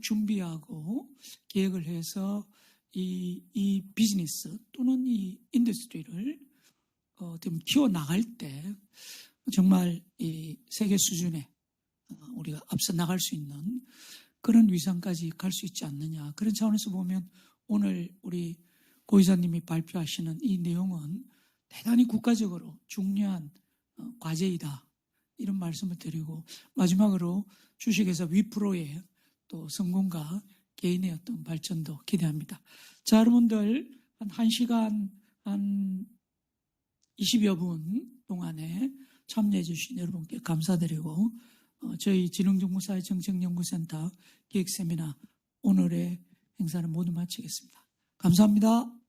준비하고 계획을 해서 이 비즈니스 또는 이 인더스트리를 키워 나갈 때 정말 이 세계 수준에 우리가 앞서 나갈 수 있는 그런 위상까지 갈 수 있지 않느냐. 그런 차원에서 보면 오늘 우리 고 이사님이 발표하시는 이 내용은 대단히 국가적으로 중요한 과제이다. 이런 말씀을 드리고 마지막으로 주식회사 위프로의 또 성공과 개인의 어떤 발전도 기대합니다. 자, 여러분들 한 1시간 한 20여 분 동안에 참여해 주신 여러분께 감사드리고 저희 지능정보사회정책연구센터 기획세미나 오늘의 행사는 모두 마치겠습니다. 감사합니다.